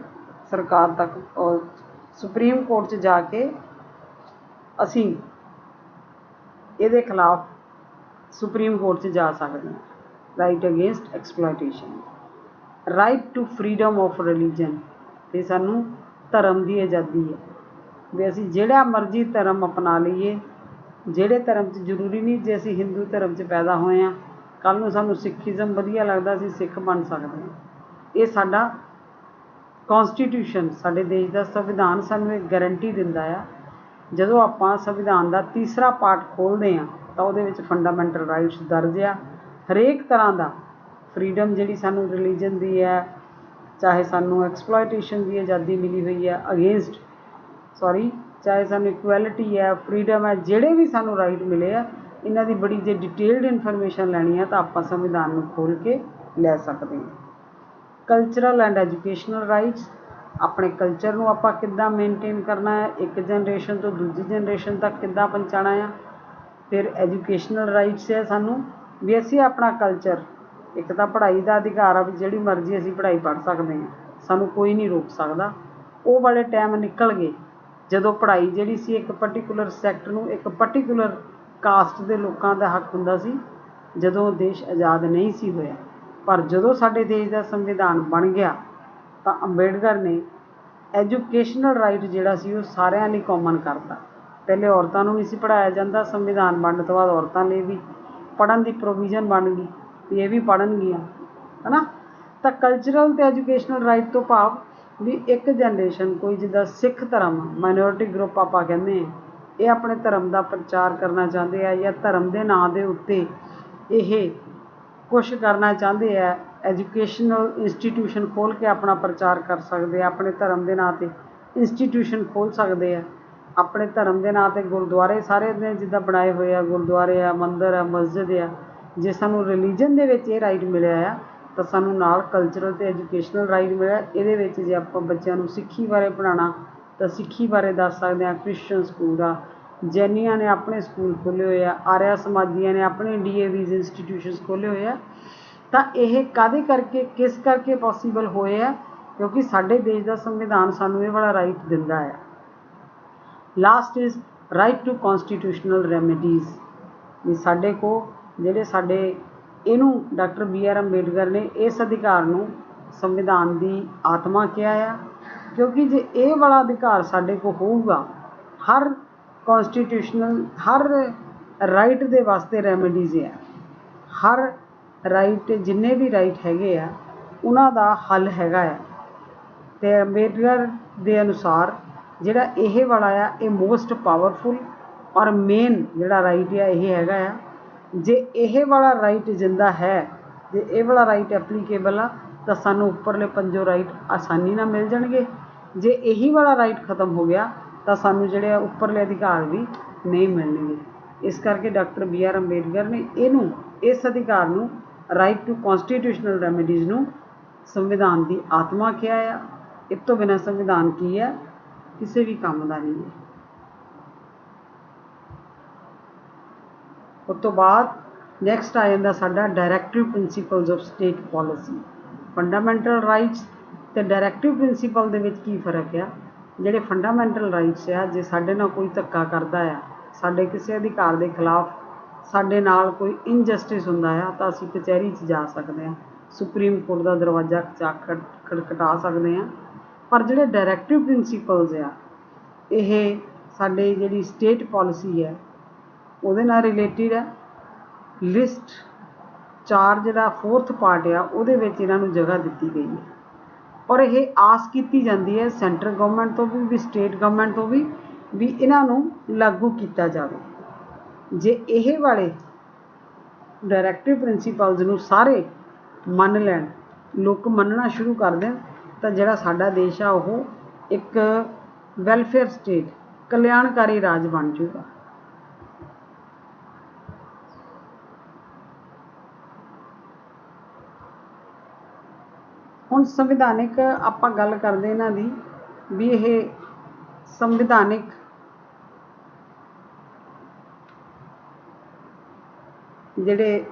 ਸਰਕਾਰ ਤੱਕ, ਸੁਪਰੀਮ ਕੋਰਟ 'ਚ ਜਾ ਕੇ ਅਸੀਂ ਇਹਦੇ ਖਿਲਾਫ ਸੁਪਰੀਮ ਕੋਰਟ 'ਚ ਜਾ ਸਕਦੇ ਹਾਂ। Right against exploitation, right to freedom of religion, ਅਤੇ ਸਾਨੂੰ ਧਰਮ ਦੀ ਆਜ਼ਾਦੀ ਹੈ ਵੀ ਅਸੀਂ ਜਿਹੜਾ ਮਰਜ਼ੀ ਧਰਮ ਅਪਣਾ ਲਈਏ, ਜਿਹੜੇ ਧਰਮ 'ਚ ਜ਼ਰੂਰੀ ਨਹੀਂ ਜੇ ਅਸੀਂ ਹਿੰਦੂ ਧਰਮ 'ਚ ਪੈਦਾ ਹੋਏ ਹਾਂ, ਕੱਲ੍ਹ ਨੂੰ ਸਾਨੂੰ ਸਿੱਖੀਜ਼ਮ ਵਧੀਆ ਲੱਗਦਾ ਅਸੀਂ ਸਿੱਖ ਬਣ ਸਕਦੇ ਹਾਂ। ਇਹ ਸਾਡਾ ਕੌਂਸਟੀਟਿਊਸ਼ਨ ਸਾਡੇ ਦੇਸ਼ ਦਾ ਸੰਵਿਧਾਨ ਸਾਨੂੰ ਇੱਕ ਗਾਰੰਟੀ ਦਿੰਦਾ ਆ। ਜਦੋਂ ਆਪਾਂ ਸੰਵਿਧਾਨ ਦਾ ਤੀਸਰਾ ਪਾਰਟ ਖੋਲ੍ਹਦੇ ਹਾਂ ਤਾਂ ਉਹਦੇ ਵਿੱਚ ਫੰਡਾਮੈਂਟਲ ਰਾਈਟਸ ਦਰਜ ਆ। ਹਰੇਕ ਤਰ੍ਹਾਂ ਦਾ ਫਰੀਡਮ ਜਿਹੜੀ ਸਾਨੂੰ ਰਿਲੀਜਨ ਦੀ ਹੈ, ਚਾਹੇ ਸਾਨੂੰ ਐਕਸਪਲੋਇਟੇਸ਼ਨ ਦੀ ਆਜ਼ਾਦੀ ਮਿਲੀ ਹੋਈ ਹੈ ਚਾਹੇ ਸਾਨੂੰ ਇਕੁਐਲਿਟੀ ਹੈ, ਫਰੀਡਮ ਹੈ, ਜਿਹੜੇ ਵੀ ਸਾਨੂੰ ਰਾਈਟ ਮਿਲੇ ਆ, ਇਹਨਾਂ ਦੀ ਬੜੀ ਜੇ ਡਿਟੇਲਡ ਇਨਫੋਰਮੇਸ਼ਨ ਲੈਣੀ ਹੈ ਤਾਂ ਆਪਾਂ ਸੰਵਿਧਾਨ ਨੂੰ ਖੋਲ੍ਹ ਕੇ ਲੈ ਸਕਦੇ ਹਾਂ। ਕਲਚਰਲ ਐਂਡ ਐਜੂਕੇਸ਼ਨਲ ਰਾਈਟਸ, ਆਪਣੇ ਕਲਚਰ ਨੂੰ ਆਪਾਂ ਕਿੱਦਾਂ ਮੇਨਟੇਨ ਕਰਨਾ ਹੈ, ਇੱਕ ਜਨਰੇਸ਼ਨ ਤੋਂ ਦੂਜੀ ਜਨਰੇਸ਼ਨ ਤੱਕ ਕਿੱਦਾਂ ਪਹੁੰਚਾਉਣਾ ਆ। ਫਿਰ ਐਜੂਕੇਸ਼ਨਲ ਰਾਈਟਸ ਹੈ ਸਾਨੂੰ ਵੀ ਅਸੀਂ ਆਪਣਾ ਕਲਚਰ, ਇੱਕ ਤਾਂ ਪੜ੍ਹਾਈ ਦਾ ਅਧਿਕਾਰ ਆ ਵੀ ਜਿਹੜੀ ਮਰਜ਼ੀ ਅਸੀਂ ਪੜ੍ਹਾਈ ਪੜ੍ਹ ਸਕਦੇ ਹਾਂ, ਸਾਨੂੰ ਕੋਈ ਨਹੀਂ ਰੋਕ ਸਕਦਾ। ਉਹ ਵਾਲੇ ਟਾਈਮ ਨਿਕਲ ਗਏ ਜਦੋਂ ਪੜ੍ਹਾਈ ਜਿਹੜੀ ਸੀ ਇੱਕ ਪਰਟੀਕੂਲਰ ਸੈਕਟ ਨੂੰ, ਇੱਕ ਪਰਟੀਕੂਲਰ ਕਾਸਟ ਦੇ ਲੋਕਾਂ ਦਾ ਹੱਕ ਹੁੰਦਾ ਸੀ, ਜਦੋਂ ਦੇਸ਼ ਆਜ਼ਾਦ ਨਹੀਂ ਸੀ ਹੋਇਆ। ਪਰ ਜਦੋਂ ਸਾਡੇ ਦੇਸ਼ ਦਾ ਸੰਵਿਧਾਨ ਬਣ ਗਿਆ ਤਾਂ ਅੰਬੇਡਕਰ ਨੇ ਐਜੂਕੇਸ਼ਨਲ ਰਾਈਟ ਜਿਹੜਾ ਸੀ ਉਹ ਸਾਰਿਆਂ ਲਈ ਕਾਮਨ ਕਰਤਾ। ਪਹਿਲੇ ਔਰਤਾਂ ਨੂੰ ਨਹੀਂ ਸੀ ਪੜ੍ਹਾਇਆ ਜਾਂਦਾ, ਸੰਵਿਧਾਨ ਬਣਨ ਤੋਂ ਬਾਅਦ ਔਰਤਾਂ ਲਈ ਵੀ ਪੜ੍ਹਨ ਦੀ ਪ੍ਰੋਵੀਜ਼ਨ ਬਣ ਗਈ ਵੀ ਇਹ ਵੀ ਪੜ੍ਹਨਗੀਆਂ, ਹੈ ਨਾ। ਤਾਂ ਕਲਚਰਲ ਅਤੇ ਐਜੂਕੇਸ਼ਨਲ ਰਾਈਟ ਤੋਂ ਭਾਵ ਵੀ ਇੱਕ ਜਨਰੇਸ਼ਨ, ਕੋਈ ਜਿੱਦਾਂ ਸਿੱਖ ਧਰਮ ਮਾਈਨੋਰਿਟੀ ਗਰੁੱਪ ਆਪਾਂ ਕਹਿੰਦੇ ਹਾਂ, ਇਹ ਆਪਣੇ ਧਰਮ ਦਾ ਪ੍ਰਚਾਰ ਕਰਨਾ ਚਾਹੁੰਦੇ ਆ ਜਾਂ ਧਰਮ ਦੇ ਨਾਂ ਦੇ ਉੱਤੇ ਇਹ ਕੁਛ ਕਰਨਾ ਚਾਹੁੰਦੇ ਆ, ਐਜੂਕੇਸ਼ਨਲ ਇੰਸਟੀਟਿਊਸ਼ਨ ਖੋਲ੍ਹ ਕੇ ਆਪਣਾ ਪ੍ਰਚਾਰ ਕਰ ਸਕਦੇ ਆ, ਆਪਣੇ ਧਰਮ ਦੇ ਨਾਂ 'ਤੇ ਇੰਸਟੀਟਿਊਸ਼ਨ ਖੋਲ੍ਹ ਸਕਦੇ ਆ, ਆਪਣੇ ਧਰਮ ਦੇ ਨਾਂ 'ਤੇ ਗੁਰਦੁਆਰੇ ਸਾਰੇ ਨੇ ਜਿੱਦਾਂ ਬਣਾਏ ਹੋਏ ਆ, ਗੁਰਦੁਆਰੇ ਆ, ਮੰਦਰ ਆ, ਮਸਜਿਦ ਆ। ਜੇ ਸਾਨੂੰ ਰਿਲੀਜਨ ਦੇ ਵਿੱਚ ਇਹ ਰਾਈਟ ਮਿਲਿਆ ਆ ਤਾਂ ਸਾਨੂੰ ਨਾਲ ਕਲਚਰਲ ਅਤੇ ਐਜੂਕੇਸ਼ਨਲ ਰਾਈਟ ਮਿਲਿਆ। ਇਹਦੇ ਵਿੱਚ ਜੇ ਆਪਾਂ ਬੱਚਿਆਂ ਨੂੰ ਸਿੱਖੀ ਬਾਰੇ ਪੜ੍ਹਾਉਣਾ ਤਾਂ ਸਿੱਖੀ ਬਾਰੇ ਦੱਸ ਸਕਦੇ ਹਾਂ। ਕ੍ਰਿਸਚਨ ਸਕੂਲ ਆ, ਜੈਨੀਆਂ ਨੇ ਆਪਣੇ ਸਕੂਲ ਖੋਲ੍ਹੇ ਹੋਏ ਆ, ਆਰਿਆ ਸਮਾਜੀਆਂ ਨੇ ਆਪਣੇ DAVs ਇੰਸਟੀਟਿਊਸ਼ਨਸ ਖੋਲ੍ਹੇ ਹੋਏ ਆ। ਤਾਂ ਇਹ ਕਾਹਦੇ ਕਰਕੇ, ਕਿਸ ਕਰਕੇ ਪੋਸੀਬਲ ਹੋਏ ਆ? ਕਿਉਂਕਿ ਸਾਡੇ ਦੇਸ਼ ਦਾ ਸੰਵਿਧਾਨ ਸਾਨੂੰ ਇਹ ਵਾਲਾ ਰਾਈਟ ਦਿੰਦਾ ਆ। Last is right to constitutional remedies, ਵੀ ਸਾਡੇ ਕੋਲ ਜਿਹੜੇ ਸਾਡੇ ਇਹਨੂੰ ਡਾਕਟਰ BR ਅੰਬੇਡਕਰ ਨੇ ਇਸ ਅਧਿਕਾਰ ਨੂੰ ਸੰਵਿਧਾਨ ਦੀ ਆਤਮਾ ਕਿਹਾ ਆ। ਕਿਉਂਕਿ ਜੇ ਇਹ ਵਾਲਾ ਅਧਿਕਾਰ ਸਾਡੇ ਕੋਲ ਹੋਊਗਾ, ਹਰ ਕੌਂਸਟੀਟਿਊਸ਼ਨਲ, ਹਰ ਰਾਈਟ ਦੇ ਵਾਸਤੇ ਰੈਮੀਡੀਜ਼ ਆ, ਹਰ ਰਾਈਟ, ਜਿੰਨੇ ਵੀ ਰਾਈਟ ਹੈਗੇ ਆ ਉਹਨਾਂ ਦਾ ਹੱਲ ਹੈਗਾ ਆ। ਅਤੇ ਅੰਬੇਡਕਰ ਦੇ ਅਨੁਸਾਰ ਜਿਹੜਾ ਇਹ ਵਾਲਾ ਆ ਇਹ ਮੋਸਟ ਪਾਵਰਫੁਲ ਔਰ ਮੇਨ ਜਿਹੜਾ ਰਾਈਟ ਆ ਇਹ ਹੈਗਾ ਆ। ਜੇ ਇਹ ਵਾਲਾ ਰਾਈਟ ਜਿੰਦਾ ਹੈ, ਜੇ ਇਹ ਵਾਲਾ ਰਾਈਟ ਐਪਲੀਕੇਬਲ ਆ ਤਾਂ ਸਾਨੂੰ ਉੱਪਰਲੇ ਪੰਜੋ ਰਾਈਟ ਆਸਾਨੀ ਨਾਲ ਮਿਲ ਜਾਣਗੇ। ਜੇ ਇਹੀ ਵਾਲਾ ਰਾਈਟ ਖਤਮ ਹੋ ਗਿਆ ਤਾਂ ਸਾਨੂੰ ਜਿਹੜੇ ਉੱਪਰਲੇ ਅਧਿਕਾਰ ਵੀ ਨਹੀਂ ਮਿਲਣਗੇ। ਇਸ ਕਰਕੇ ਡਾਕਟਰ BR ਅੰਬੇਡਕਰ ਨੇ ਇਹਨੂੰ, ਇਸ ਅਧਿਕਾਰ ਨੂੰ, ਰਾਈਟ ਟੂ ਕੌਂਸਟੀਟਿਊਸ਼ਨਲ ਰੈਮੀਡੀਜ਼ ਨੂੰ ਸੰਵਿਧਾਨ ਦੀ ਆਤਮਾ ਕਿਹਾ ਆ। ਇਸ ਤੋਂ ਬਿਨਾਂ ਸੰਵਿਧਾਨ ਕੀ ਹੈ? ਕਿਸੇ ਵੀ ਕੰਮ ਦਾ ਨਹੀਂ ਹੈ। ਉਸ ਤੋਂ ਬਾਅਦ ਨੈਕਸਟ ਆ ਜਾਂਦਾ ਸਾਡਾ directive principals of state policy. Fundamental rights ਅਤੇ ਡਾਇਰੈਕਟਿਵ ਪ੍ਰਿੰਸੀਪਲ ਦੇ ਵਿੱਚ ਕੀ ਫਰਕ ਆ? ਜਿਹੜੇ ਫੰਡਾਮੈਂਟਲ ਰਾਈਟਸ ਆ, ਜੇ ਸਾਡੇ ਨਾਲ ਕੋਈ ਧੱਕਾ ਕਰਦਾ ਆ, ਸਾਡੇ ਕਿਸੇ ਅਧਿਕਾਰ ਦੇ ਖਿਲਾਫ ਸਾਡੇ ਨਾਲ ਕੋਈ ਇਨਜਸਟਿਸ ਹੁੰਦਾ ਆ ਤਾਂ ਅਸੀਂ ਕਚਹਿਰੀ 'ਚ ਜਾ ਸਕਦੇ ਹਾਂ, ਸੁਪਰੀਮ ਕੋਰਟ ਦਾ ਦਰਵਾਜ਼ਾ ਖਟਖਟਾ ਸਕਦੇ ਹਾਂ। ਪਰ ਜਿਹੜੇ ਡਾਇਰੈਕਟਿਵ ਪ੍ਰਿੰਸੀਪਲਸ ਆ, ਇਹ ਸਾਡੇ ਜਿਹੜੀ ਸਟੇਟ ਪੋਲਿਸੀ ਹੈ ਉਹਦੇ ਨਾਲ ਰਿਲੇਟਿਡ ਹੈ। ਲਿਸਟ 4 ਜਿਹੜਾ 4th ਪਾਰਟ ਆ ਉਹਦੇ ਵਿੱਚ ਇਹਨਾਂ ਨੂੰ ਜਗ੍ਹਾ ਦਿੱਤੀ ਗਈ ਹੈ ਔਰ ਇਹ ਆਸ ਕੀਤੀ ਜਾਂਦੀ ਹੈ ਸੈਂਟਰਲ ਗਵਰਨਮੈਂਟ ਤੋਂ ਵੀ ਸਟੇਟ ਗਵਰਨਮੈਂਟ ਤੋਂ ਵੀ ਇਹਨਾਂ ਨੂੰ ਲਾਗੂ ਕੀਤਾ ਜਾਵੇ। ਜੇ ਇਹ ਵਾਲੇ ਡਾਇਰੈਕਟਿਵ ਪ੍ਰਿੰਸੀਪਲਸ ਨੂੰ ਸਾਰੇ ਮੰਨ ਲੈਣ, ਲੋਕ ਮੰਨਣਾ ਸ਼ੁਰੂ ਕਰ ਦੇਣ ਤਾਂ ਜਿਹੜਾ ਸਾਡਾ ਦੇਸ਼ ਆ ਉਹ ਇੱਕ ਵੈਲਫੇਅਰ ਸਟੇਟ, ਕਲਿਆਣਕਾਰੀ ਰਾਜ ਬਣ ਜਾਊਗਾ। ਹੁਣ ਸੰਵਿਧਾਨਿਕ ਆਪਾਂ ਗੱਲ ਕਰਦੇ ਇਹਨਾਂ ਦੀ ਵੀ ਇਹ ਸੰਵਿਧਾਨਿਕ ਜਿਹੜੇ